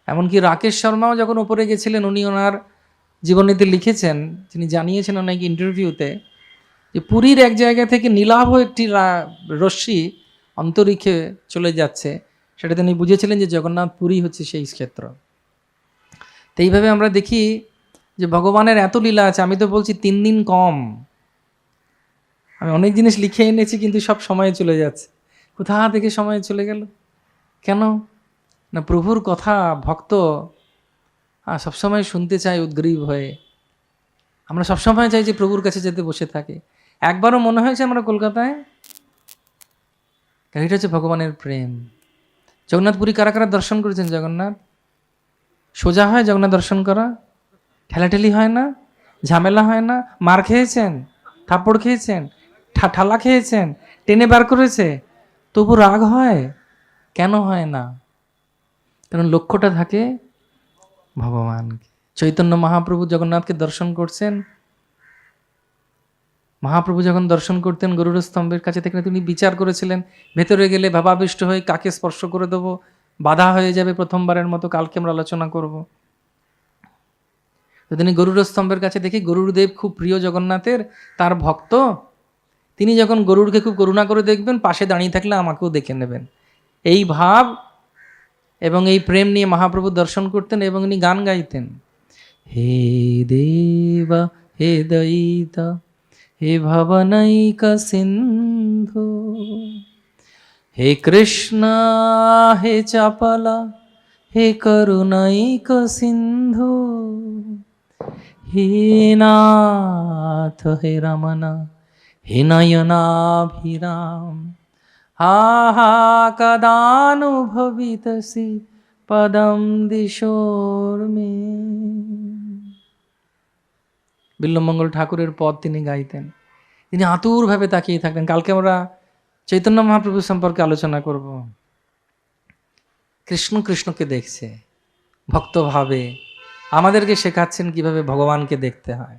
এমনকি রাকেশ শর্মাও যখন ওপরে গেছিলেন, উনি ওনার জীবনীতে লিখেছেন, তিনি জানিয়েছেন অনেক ইন্টারভিউতে, যে পুরীর এক জায়গা থেকে নীলাভ একটি রশ্মি অন্তরিক্ষে চলে যাচ্ছে, সেটা তিনি বুঝেছিলেন যে জগন্নাথ পুরী হচ্ছে সেই ক্ষেত্র। তো এইভাবে আমরা দেখি যে ভগবানের এত লীলা আছে। আমি তো বলছি 3 দিন কম, আমি অনেক জিনিস লিখে এনেছি কিন্তু সব সময়ে চলে যাচ্ছে। কোথা থেকে সময় চলে গেল কেন না, প্রভুর কথা ভক্ত সবসময় শুনতে চাই উদ্গ্রীব হয়ে। আমরা সবসময় চাই যে প্রভুর কাছে যেতে বসে থাকে। একবারও মনে হয়েছে আমরা কলকাতায়, এটা হচ্ছে ভগবানের প্রেম। জগন্নাথ পুরী কারা কারা দর্শন করেছেন? জগন্নাথ সোজা হয় জগন্নাথ দর্শন করা, ঠেলাঠেলি হয় না, ঝামেলা হয় না, মার খেয়েছেন, থাপ্পড় খেয়েছেন, ঠালা খেয়েছেন, টেনে বার করেছে, তবু রাগ হয় কেন? হয় না, কারণ লক্ষ্যটা থাকে ভগবানকে। চৈতন্য মহাপ্রভু জগন্নাথকে দর্শন করছেন। মহাপ্রভু যখন দর্শন করতেন গরুড় স্তম্ভের কাছে থেকে, তিনি বিচার করেছিলেন ভেতরে গেলে ভাবাবিষ্ট হয়ে কাকে স্পর্শ করে দেবো, বাধা হয়ে যাবে প্রথমবারের মতো, কালকে আমরা আলোচনা করব। তো তিনি গরুড় স্তম্ভের কাছে দেখি গরুড়দেব খুব প্রিয় জগন্নাথের, তার ভক্ত, তিনি যখন গরুড়কে খুব করুণা করে দেখবেন, পাশে দাঁড়িয়ে থাকলে আমাকেও দেখে নেবেন, এই ভাব এবং এই প্রেম নিয়ে মহাপ্রভু দর্শন করতেন। এবং ইনি গান গাইতেন, হে দেবা হে দয়িতা হে ভবনৈক সিন্ধু, হে কৃষ্ণ হে চাপলা হে করুণৈক সিন্ধু, হে নাথ হে রমনা হে নয়নাভিরাম, হা হা কদানুভবিতসি পদম দিশোর মে। বিল্বমঙ্গল ঠাকুরের পদ তিনি গাইতেন, তিনি আতুরভাবে তাকিয়ে থাকতেন। কালকে আমরা চৈতন্য মহাপ্রভু সম্পর্কে আলোচনা করব। কৃষ্ণ কৃষ্ণকে দেখছে ভক্তভাবে, আমাদেরকে শেখাচ্ছেন কিভাবে ভগবানকে দেখতে হয়।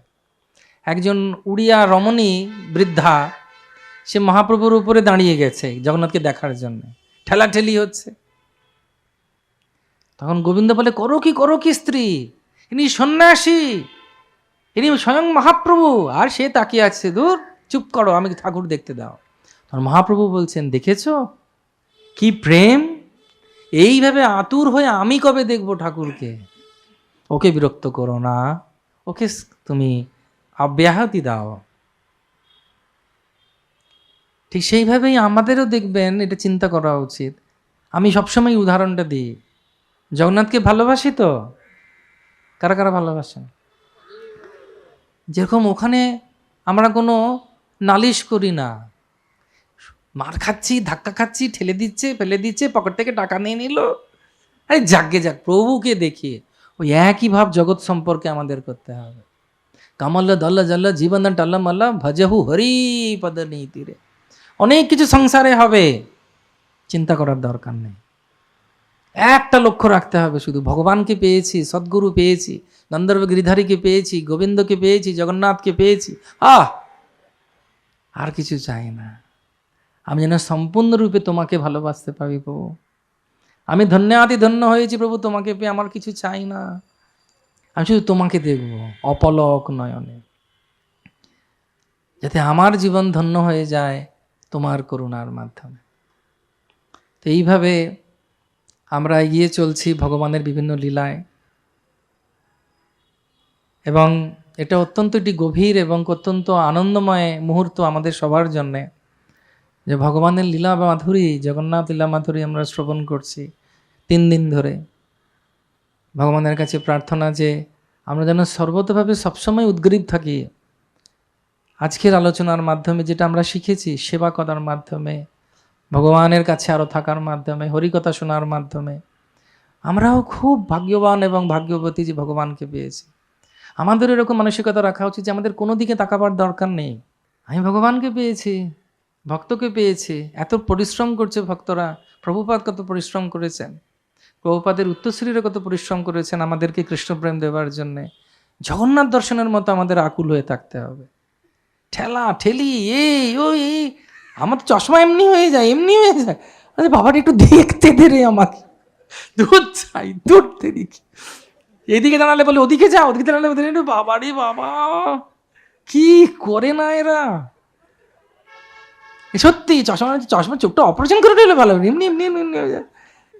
একজন উড়িয়া রমণী বৃদ্ধা, সে মহাপ্রভুর উপরে দাঁড়িয়ে গেছে জগন্নাথকে দেখার জন্য, ঠেলাঠেলি হচ্ছে। তখন গোবিন্দ বলে, করো কি স্ত্রী, ইনি সন্ন্যাসী, ইনি স্বয়ং মহাপ্রভু। আর সে তাকিয়ে আছে, দূর চুপ করো, আমি ঠাকুর দেখতে দাও। তখন মহাপ্রভু বলছেন, দেখেছো কি প্রেম, এইভাবে আতুর হয়ে আমি কবে দেখবো ঠাকুরকে, ওকে বিরক্ত করো না, ওকে তুমি অব্যাহতি দাও। ঠিক সেইভাবেই আমাদেরও দেখবেন, এটা চিন্তা করা উচিত। আমি সবসময় উদাহরণটা দিই, জগন্নাথকে ভালোবাসি তো, কারা কারা ভালোবাসেন? যেরকম ওখানে আমরা কোনো নালিশ করি না, মার খাচ্ছি, ধাক্কা খাচ্ছি, ঠেলে দিচ্ছে, ফেলে দিচ্ছে, পকেট থেকে টাকা নিয়ে নিল, আরে যাকে যাক, প্রভুকে দেখিয়ে ওই একই ভাব জগৎ সম্পর্কে আমাদের করতে হবে। কামাল্লা দল্লা জাল্লা জীবন টাল্লা মাল্লা ভজহু হরি পদ নীতিরে। অনেক কিছু সংসারে হবে, চিন্তা করার দরকার নেই। একটা লক্ষ্য রাখতে হবে, শুধু ভগবানকে পেয়েছি, সদ্গুরু পেয়েছি, গন্ধর্ব গিরিধারীকে পেয়েছি, গোবিন্দকে পেয়েছি, জগন্নাথকে পেয়েছি, আর কিছু চাই না। আমি যেন সম্পূর্ণরূপে তোমাকে ভালোবাসতে পারি প্রভু। আমি ধন্যাতি ধন্য হয়েছি প্রভু তোমাকে পেয়ে, আমার কিছু চাই না, আমি শুধু তোমাকে দেখব অপলক নয়নে, যাতে আমার জীবন ধন্য হয়ে যায় তোমার করুণার মাধ্যমে। তো এইভাবে আমরা এগিয়ে চলছি ভগবানের বিভিন্ন লীলায়, এবং এটা অত্যন্ত একটি গভীর এবং অত্যন্ত আনন্দময় মুহূর্ত আমাদের সবার জন্যে, যে ভগবানের লীলা মাধুরী, জগন্নাথ লীলা মাধুরী আমরা শ্রবণ করছি 3 দিন ধরে। ভগবানের কাছে প্রার্থনা যে আমরা যেন সর্বতভাবে সবসময় উদ্গ্রীব থাকি। আজকের আলোচনার মাধ্যমে যেটা আমরা শিখেছি, সেবা করার মাধ্যমে, ভগবানের কাছে আরও থাকার মাধ্যমে, হরিকথা শোনার মাধ্যমে, আমরাও খুব ভাগ্যবান এবং ভাগ্যবতী যে ভগবানকে পেয়েছি। আমাদের এরকম মানসিকতা রাখা উচিত যে আমাদের কোনো দিকে তাকাবার দরকার নেই, আমি ভগবানকে পেয়েছি, ভক্তকে পেয়েছি। এত পরিশ্রম করছে ভক্তরা, প্রভুপাদ কত পরিশ্রম করেছেন, প্রভুপাদের উত্তরসূরিরা কত পরিশ্রম করেছেন আমাদেরকে কৃষ্ণপ্রেম দেওয়ার জন্যে। জগন্নাথ দর্শনের মতো আমাদের আকুল হয়ে থাকতে হবে। ঠেলা ঠেলি এই আমার তো চশমা এমনি হয়ে যায়। আরে বাবাটা একটু দেখতে দে রে আমাকে, দূর চাই, দূর দেখি, এদিকে দাঁড়ালে বলে ওদিকে যা, ওদিকে দাঁড়ালে বাবা রে বাবা, কি করে না এরা। সত্যি চশমা চোখটা অপারেশন করে দিলে ভালো, এমনি এমনি এমনি এমনি হয়ে যায়।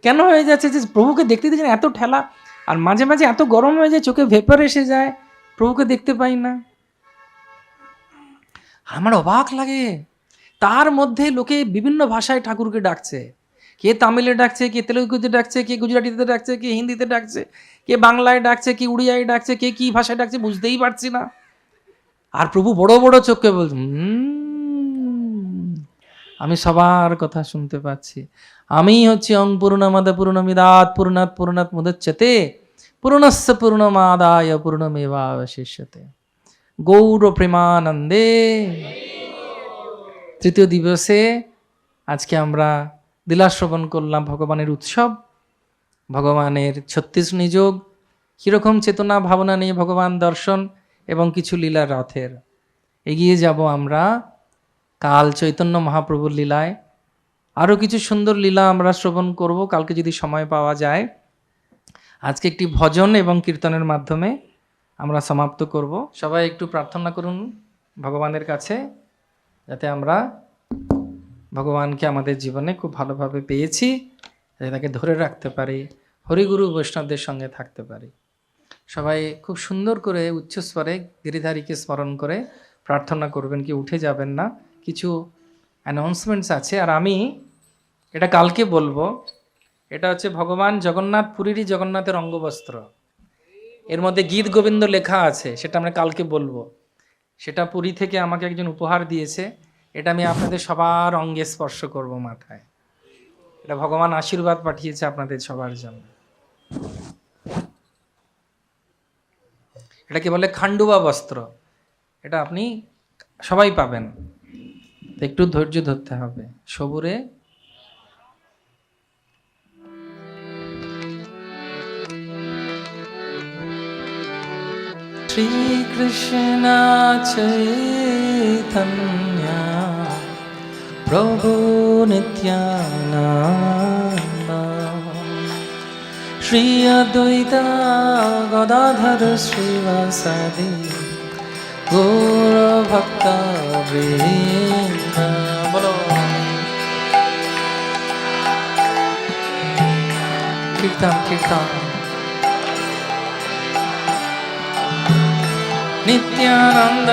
কেন হয়ে যাচ্ছে? যে প্রভুকে দেখতে দিচ্ছেন এত ঠেলা, আর মাঝে মাঝে এত গরম হয়ে যায়, চোখে ভেপার এসে যায়, প্রভুকে দেখতে পাই না। আমার অবাক লাগে, তার মধ্যে লোকে বিভিন্ন ভাষায় ঠাকুরকে ডাকছে, কে তামিলে ডাকছে, কে তেলুগুতে ডাকছে, কে গুজরাটিতে ডাকছে, কে হিন্দিতে ডাকছে, কে বাংলায় ডাকছে, কে উড়িয়ায় ডাকছে, কে কি ভাষায় ডাকছে বুঝতেই পারছি না। আর প্রভু বড় বড় চোখে বলছেন, আমি সবার কথা শুনতে পাচ্ছি, আমি হচ্ছি অং পূর্ণমাদ পূর্ণমিদাৎ পূর্ণাৎ পূর্ণাৎ মুদচ্যতে পূর্ণস্য পূর্ণমাদায় পূর্ণমেবাবশিষ্যতে গৌর প্রেমানন্দে। তৃতীয় দিবসে আজকে আমরা লীলা শ্রবণ করলাম ভগবানের উৎসব, ভগবানের 36 নিযোগ কীরকম চেতনা ভাবনা নিয়ে ভগবান দর্শন এবং কিছু লীলা রথের। এগিয়ে যাব আমরা কাল চৈতন্য মহাপ্রভুর লীলায়। আরও কিছু সুন্দর লীলা আমরা শ্রবণ করব কালকে যদি সময় পাওয়া যায়। আজকে একটি ভজন এবং কীর্তনের মাধ্যমে আমরা সমাপ্ত করব। সবাই একটু প্রার্থনা করুন ভগবানের কাছে, যাতে আমরা ভগবানকে আমাদের জীবনে খুব ভালোভাবে পেয়েছি, যাতে তাকে ধরে রাখতে পারি, হরিগুরু বৈষ্ণবদের সঙ্গে থাকতে পারি। সবাই খুব সুন্দর করে উচ্চস্বরে গিরিধারীকে স্মরণ করে প্রার্থনা করবেন, কি উঠে যাবেন না। কিছু অ্যানাউন্সমেন্টস আছে, আর আমি এটা কালকে বলবো। এটা হচ্ছে ভগবান জগন্নাথ, পুরীরই জগন্নাথের অঙ্গবস্ত্র। এর মধ্যে গীত গোবিন্দ লেখা আছে, সেটা আমরা কালকে বলবো। সেটা পুরী থেকে আমাকে একজন উপহার দিয়েছে। এটা আমি আপনাদের সবার অঙ্গে স্পর্শ করব, মাথায়। এটা ভগবান আশীর্বাদ পাঠিয়েছে আপনাদের সবার জন্য। এটাকে বলে খান্ডুয়া বস্ত্র। এটা আপনি সবাই পাবেন, একটু ধৈর্য ধরতে হবে। সবুরে শ্রীকৃষ্ণ চৈতন্য প্রভু নিত্যানন্দ শ্রী অদ্বৈত গদাধর শ্রীবাসাদি গৌর ভক্ত বৃন্দ। বলো কীর্তন কীর্তন। নিত্যানন্দ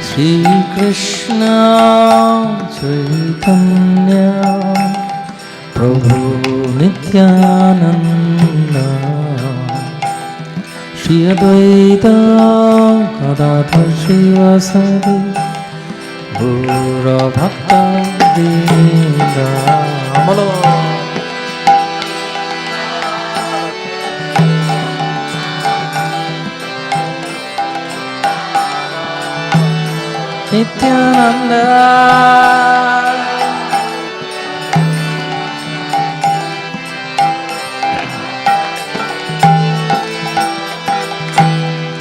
শ্রীকৃষ্ণ চৈতন্য প্রভু নিত্যানন্দ শ্রী অদ্বৈত গদাধর শ্রীবাসাদি গৌর ভক্ত বৃন্দ। বলো নিত্যানন্দ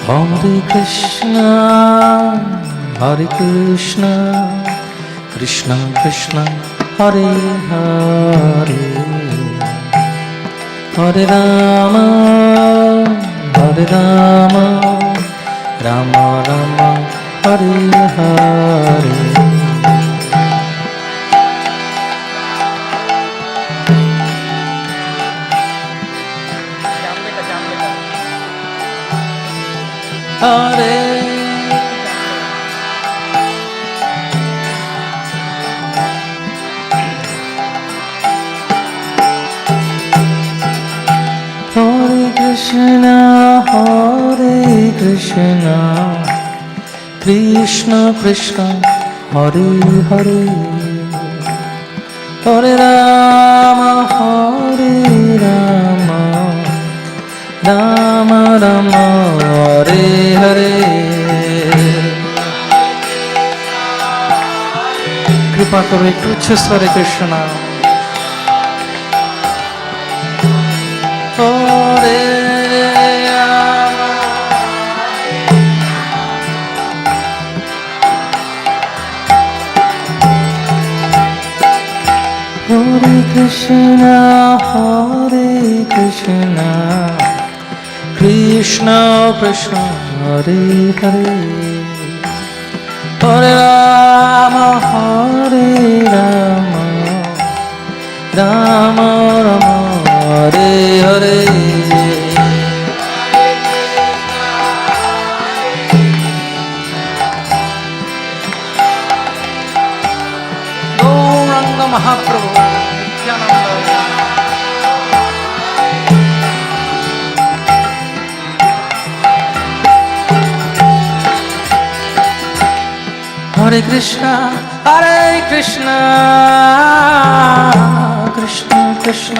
হরে কৃষ্ণ হরে কৃষ্ণ কৃষ্ণ কৃষ্ণ হরে হরে হরে রাম রাম রাম হরে হরে। হরে কৃষ্ণ হরে কৃষ্ণ কৃষ্ণ কৃষ্ণ হরে হরে হরে রাম রাম রাম হরে হরে। কৃপা করে একটু উচ্চস্বরে কৃষ্ণ নাম। হরে হরে কৃষ্ণ কৃষ্ণ কৃষ্ণ হরে হরে হরে রাম রাম রাম হরে হরে। গৌরাঙ্গ মহাপ্রভু নিত্যানন্দ। হরে কৃষ্ণ কৃষ্ণ কৃষ্ণ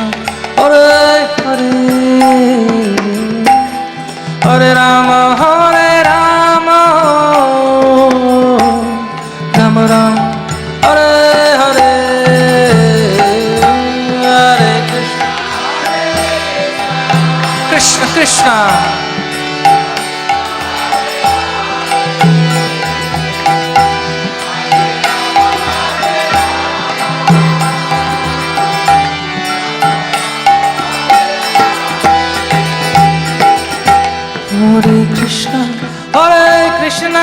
হরে হরে হরে রাম কৃষ্ণ হরে কৃষ্ণ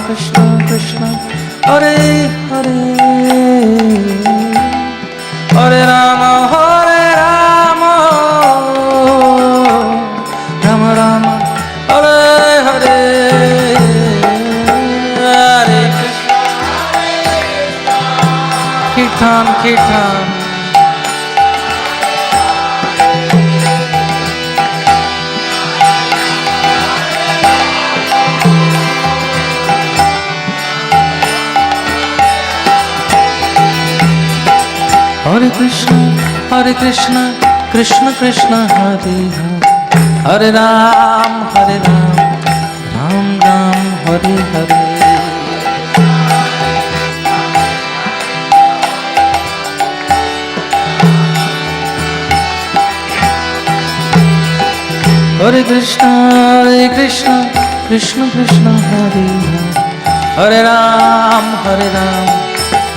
কৃষ্ণ কৃষ্ণ হরে হরে হরে রাম রাম রাম হরে হরে হরে কৃষ্ণ কীর্তন কীর্তন Hare Krishna, Krishna Krishna, Hare Hare, Hare Ram, Ram Ram, Hare Hare. Hare Krishna, Krishna Krishna, Hare Hare, Hare Ram,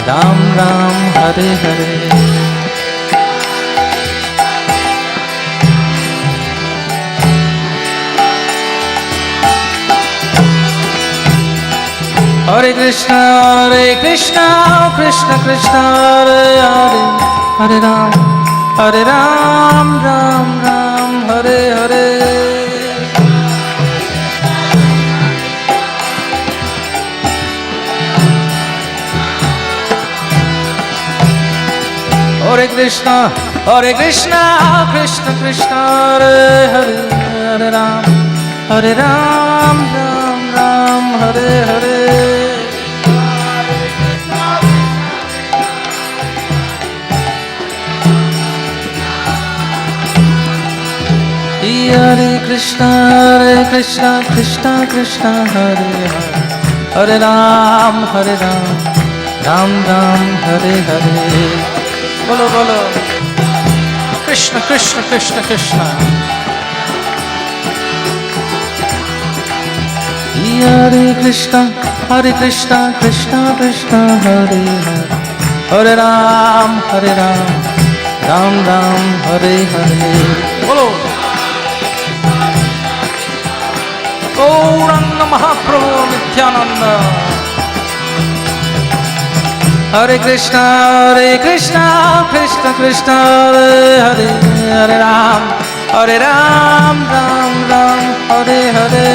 Ram Ram, Hare Hare. Hare Krishna, Krishna Krishna, Hare Hare, Hare Ram, Ram Ram, Hare Hare. Hare Krishna, Krishna Krishna, Hare Hare, Hare Ram, Ram Ram, Hare Hare. Hare Krishna, Krishna Krishna, Hare Hare, Hare Ram, Ram Ram, Hare Hare. Bolo bolo, Krishna Krishna Krishna Krishna. Hare Krishna, Krishna Krishna, Hare Hare, Hare Ram, Ram Ram, Hare Hare. Bolo. Gauranga Mahaprabhu Nityananda. Hare Krishna, Krishna Krishna, Hare Hare, Hare Ram, Ram Ram, Hare Hare.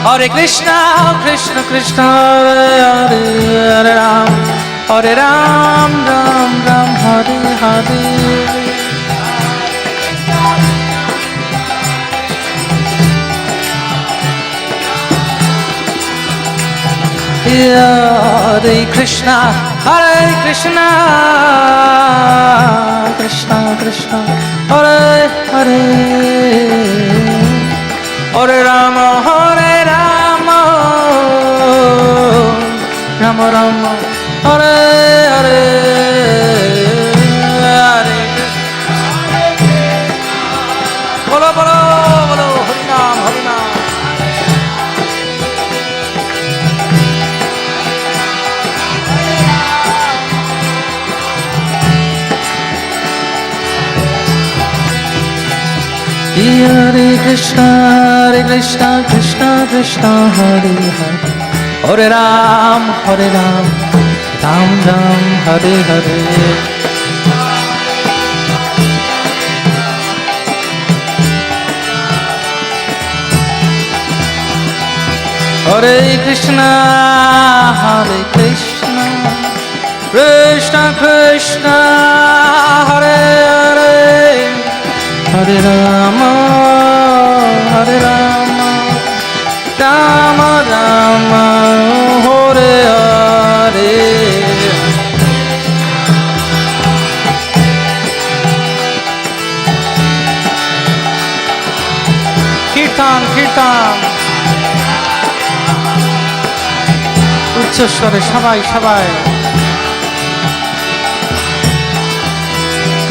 Hare Krishna, Krishna Krishna, Hare Hare, Hare Ram, Ram Ram, Hare Hare. Hare Krishna, Krishna Krishna, Hare Hare, Hare Rama, Rama Rama, Hare Hare, Hare Krishna. Bolo bolo bolo, Hari Nam, Hari Nam. Hare Krishna, Krishna Krishna, Hare Hare, Hare Ram, Ram Ram, Hare Hare. Hare Krishna, Krishna Krishna, Hare Hare, Hare Rama, Rama Rama, Hare Hare. Kirtan, Kirtan. উচ্চস্বরে সবাই সবাই।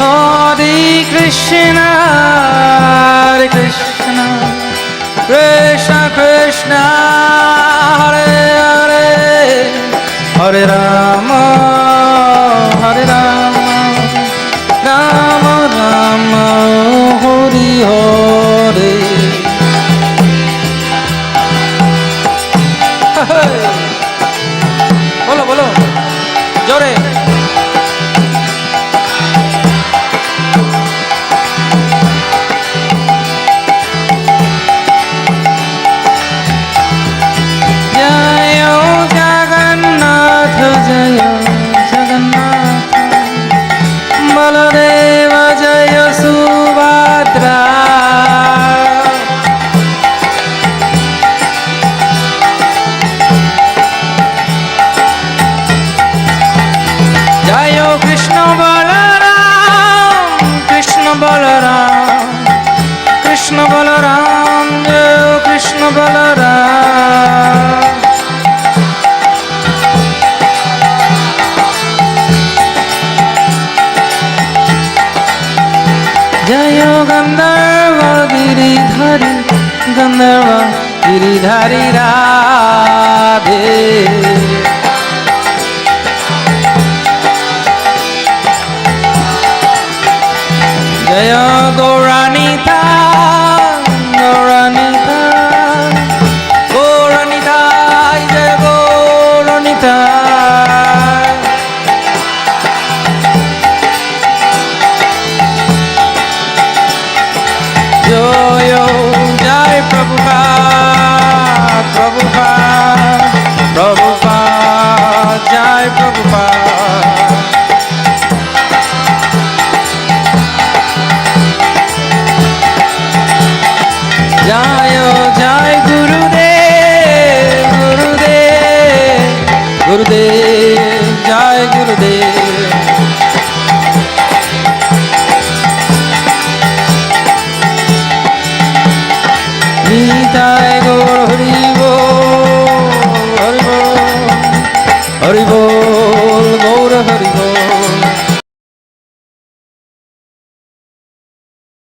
Hare Krishna, Krishna Krishna, Hare Hare, হরে রাম রাম রাম হরি হরে। বলো বলো জোরে। জয় জগন্নাথ জয় জগন্নাথ, বলদেব জয় সুভদ্রা। জয় কৃষ্ণ বলরাম কৃষ্ণ বলরাম কৃষ্ণ বলরাম, জয় কৃষ্ণ বলরাম। জয় গন্ধর্ব গিরিধারী গন্ধর্ব গিরিধারী রাধে। জয় গৌরানিতা গৌরানিতা গৌরানিতা, জয় গৌরানিতা। জয় জয় প্রভুপাদ প্রভুপাদ প্রভুপাদ, জয় প্রভুপাদ। জয় জয় গুরুদেব গুরুদেব গুরুদেব, জয় গুরুদেব।